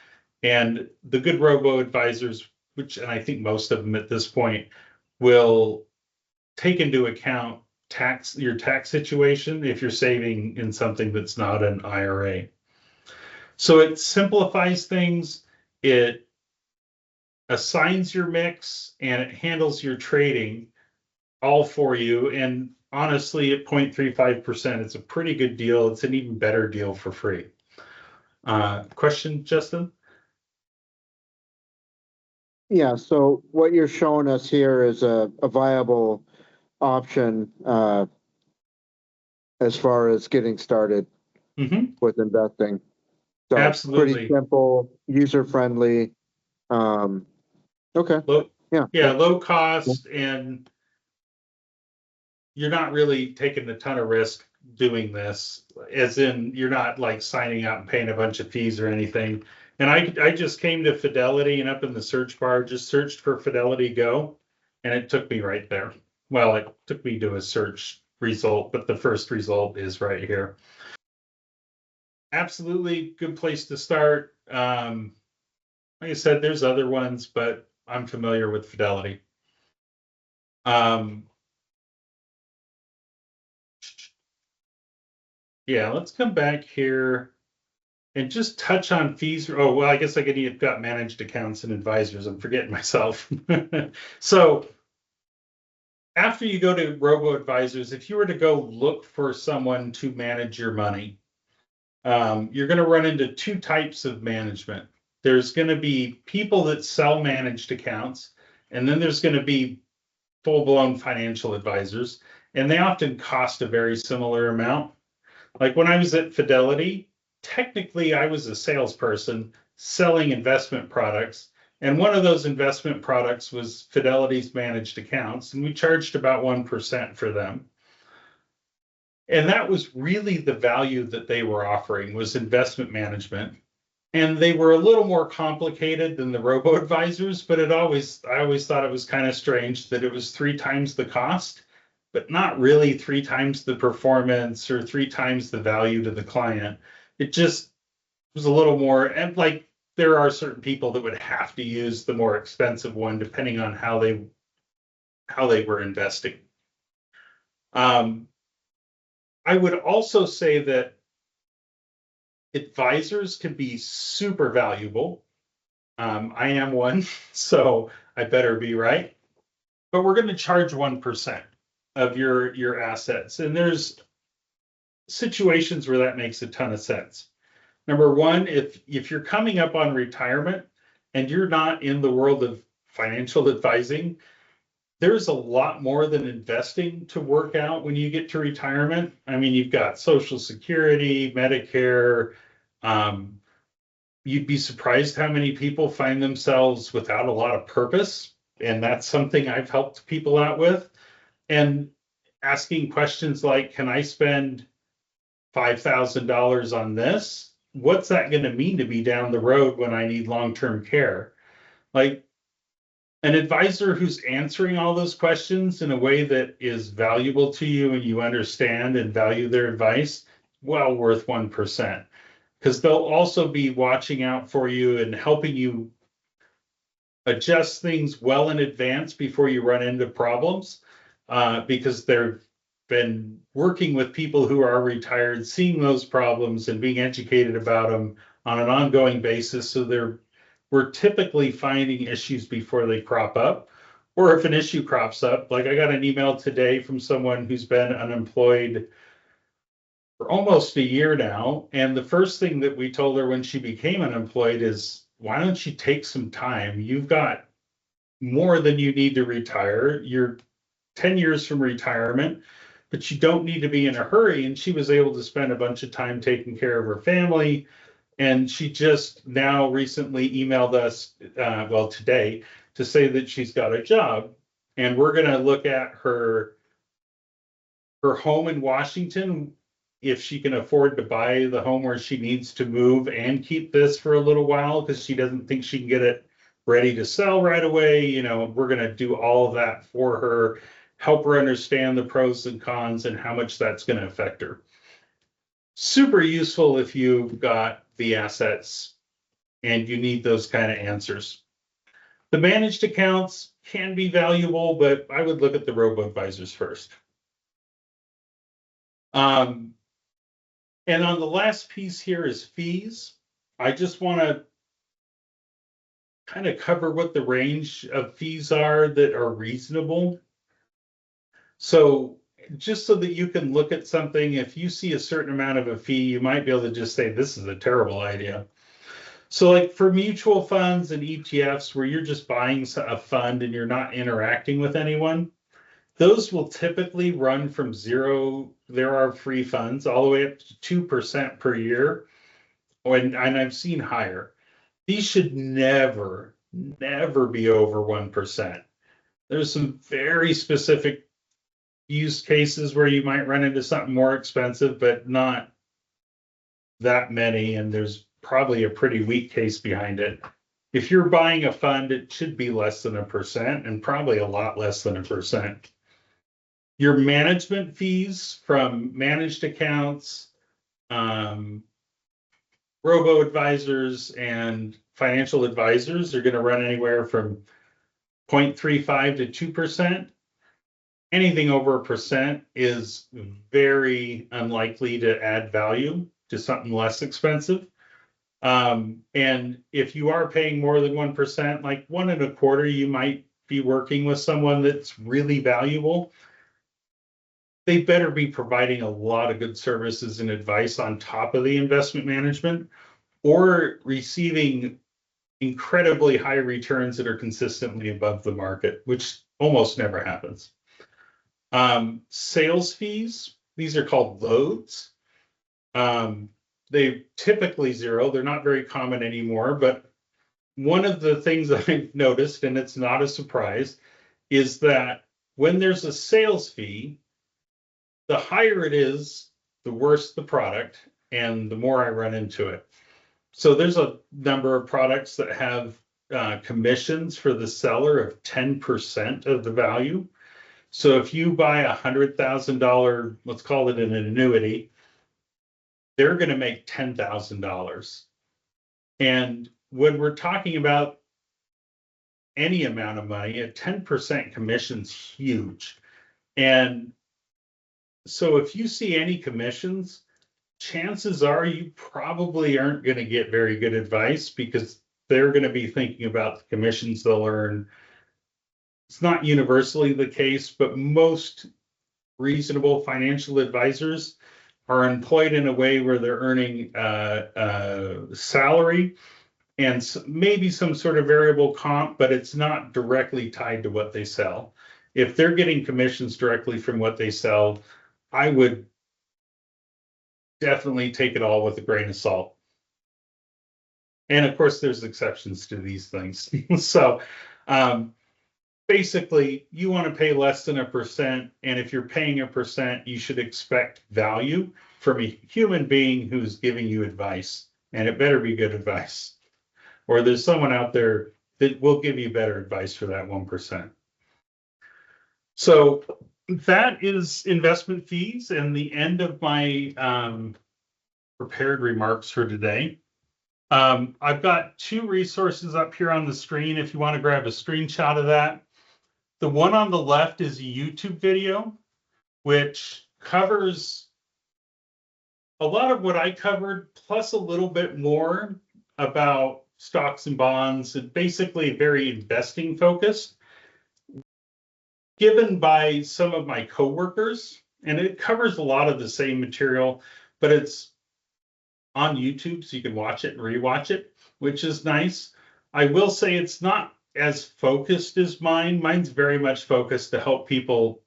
And the good robo-advisors, and I think most of them at this point, will take into account your tax situation if you're saving in something that's not an IRA. So it simplifies things, it assigns your mix, and it handles your trading all for you. And honestly, at 0.35%, it's a pretty good deal. It's an even better deal for free. Question, Justin? Yeah, so what you're showing us here is a viable option as far as getting started with investing. So Absolutely. pretty simple, user-friendly. Okay. Low cost, and you're not really taking a ton of risk doing this, as in you're not like signing out and paying a bunch of fees or anything. And I just came to Fidelity, and up in the search bar, just searched for Fidelity Go, and it took me right there. Well, it took me to a search result, but the first result is right here. Absolutely good place to start. Like I said, there's other ones, but I'm familiar with Fidelity. Yeah, let's come back here and just touch on fees. Oh, well, I guess I've got managed accounts and advisors. I'm forgetting myself. So after you go to robo-advisors, if you were to go look for someone to manage your money, you're going to run into two types of management. There's going to be people that sell managed accounts, and then there's going to be full-blown financial advisors, and they often cost a very similar amount. Like when I was at Fidelity, technically I was a salesperson selling investment products, and one of those investment products was Fidelity's managed accounts, and we charged about 1% for them. And that was really the value that they were offering, was investment management. And they were a little more complicated than the robo-advisors, but I always thought it was kind of strange that it was 3 times the cost, but not really 3 times the performance or 3 times the value to the client. It just was a little more, and like there are certain people that would have to use the more expensive one depending on how they were investing. I would also say that advisors can be super valuable. I am one, so I better be right. But we're going to charge 1% of your assets, and there's situations where that makes a ton of sense. Number one, if you're coming up on retirement and you're not in the world of financial advising, there's a lot more than investing to work out when you get to retirement. I mean, you've got Social Security, Medicare. You'd be surprised how many people find themselves without a lot of purpose. And that's something I've helped people out with. And asking questions like, can I spend $5,000 on this? What's that going to mean to me down the road when I need long-term care? Like, an advisor who's answering all those questions in a way that is valuable to you and you understand and value their advice, well worth 1%. Because they'll also be watching out for you and helping you adjust things well in advance before you run into problems, because they've been working with people who are retired, seeing those problems and being educated about them on an ongoing basis. So we're typically finding issues before they crop up. Or if an issue crops up, like I got an email today from someone who's been unemployed for almost a year now. And the first thing that we told her when she became unemployed is, why don't you take some time? You've got more than you need to retire. You're 10 years from retirement. but you don't need to be in a hurry. And she was able to spend a bunch of time taking care of her family. And she just now recently emailed us, well, today, to say that she's got a job. And we're going to look at her home in Washington, if she can afford to buy the home where she needs to move and keep this for a little while, because she doesn't think she can get it ready to sell right away. You know, we're going to do all of that for her, help her understand the pros and cons and how much that's going to affect her. Super useful if you've got the assets and you need those kind of answers. The managed accounts can be valuable, but I would look at the robo-advisors first. And on the last piece here is fees. I just want to kind of cover what the range of fees are that are reasonable. So just so that you can look at something, if you see a certain amount of a fee, you might be able to just say, this is a terrible idea. So like for mutual funds and ETFs, where you're just buying a fund and you're not interacting with anyone, those will typically run from zero. There are free funds all the way up to 2% per year. And I've seen higher. These should never be over 1%. There's some very specific use cases where you might run into something more expensive, but not that many. And there's probably a pretty weak case behind it. If you're buying a fund, it should be less than 1% and probably a lot less than 1%. Your management fees from managed accounts, robo-advisors and financial advisors are going to run anywhere from 0.35 to 2%. Anything over 1% is very unlikely to add value to something less expensive. And if you are paying more than 1%, like 1.25%, you might be working with someone that's really valuable. They better be providing a lot of good services and advice on top of the investment management, or receiving incredibly high returns that are consistently above the market, which almost never happens. Sales fees, these are called loads. They typically zero. They're not very common anymore, but one of the things that I've noticed, and it's not a surprise, is that when there's a sales fee, the higher it is, the worse the product, and the more I run into it. So there's a number of products that have commissions for the seller of 10% of the value. So if you buy $100,000, let's call it an annuity, they're going to make $10,000. And when we're talking about any amount of money, a 10% commission's huge. And so if you see any commissions, chances are you probably aren't going to get very good advice, because they're going to be thinking about the commissions they'll earn. It's not universally the case, but most reasonable financial advisors are employed in a way where they're earning salary and maybe some sort of variable comp, but it's not directly tied to what they sell. If they're getting commissions directly from what they sell, I would definitely take it all with a grain of salt. And of course, there's exceptions to these things. So basically, you want to pay less than 1%. And if you're paying 1%, you should expect value from a human being who's giving you advice. And it better be good advice, or there's someone out there that will give you better advice for that 1%. So that is investment fees and the end of my prepared remarks for today. I've got 2 resources up here on the screen if you want to grab a screenshot of that. The one on the left is a YouTube video, which covers a lot of what I covered, plus a little bit more about stocks and bonds, and basically very investing focused, given by some of my coworkers. And it covers a lot of the same material, but it's on YouTube, so you can watch it and rewatch it, which is nice. I will say it's not as focused as mine. Mine's very much focused to help people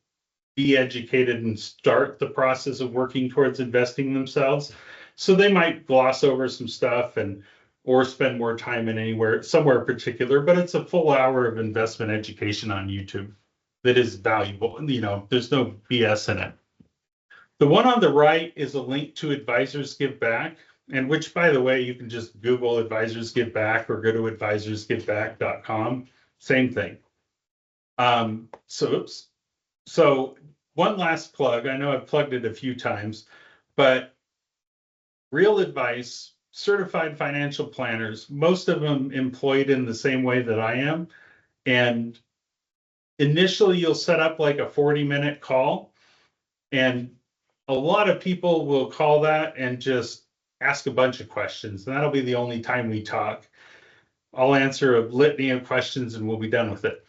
be educated and start the process of working towards investing themselves. So they might gloss over some stuff or spend more time in somewhere particular, but it's a full hour of investment education on YouTube that is valuable. There's no BS in it. The one on the right is a link to Advisors Give Back, and which, by the way, you can just Google Advisors Give Back or go to advisorsgiveback.com. Same thing. So one last plug. I know I've plugged it a few times, but Real Advice, certified financial planners, most of them employed in the same way that I am. And initially you'll set up like a 40-minute call, and a lot of people will call that and just ask a bunch of questions. And that'll be the only time we talk. I'll answer a litany of questions and we'll be done with it.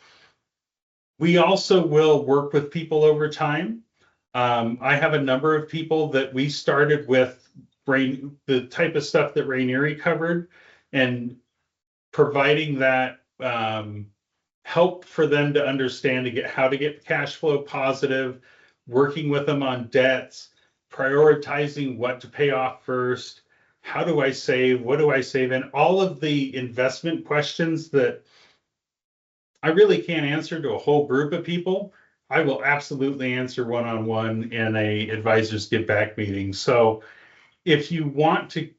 We also will work with people over time. I have a number of people that we started with the type of stuff that Rainieri covered, and providing that help for them to understand how to get cash flow positive, working with them on debts, prioritizing what to pay off first, how do I save, what do I save in, all of the investment questions that I really can't answer to a whole group of people. I will absolutely answer one-on-one in a Advisors Give Back meeting. So if you want to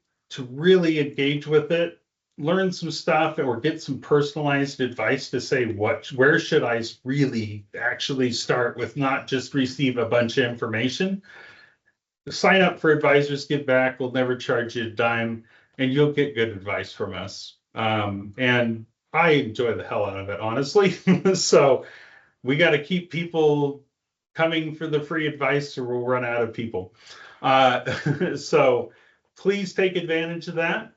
really engage with it, learn some stuff or get some personalized advice to say where should I really actually start with, not just receive a bunch of information, sign up for Advisors Give Back. We'll never charge you a dime, and you'll get good advice from us. And I enjoy the hell out of it, honestly. So we got to keep people coming for the free advice or we'll run out of people. So please take advantage of that.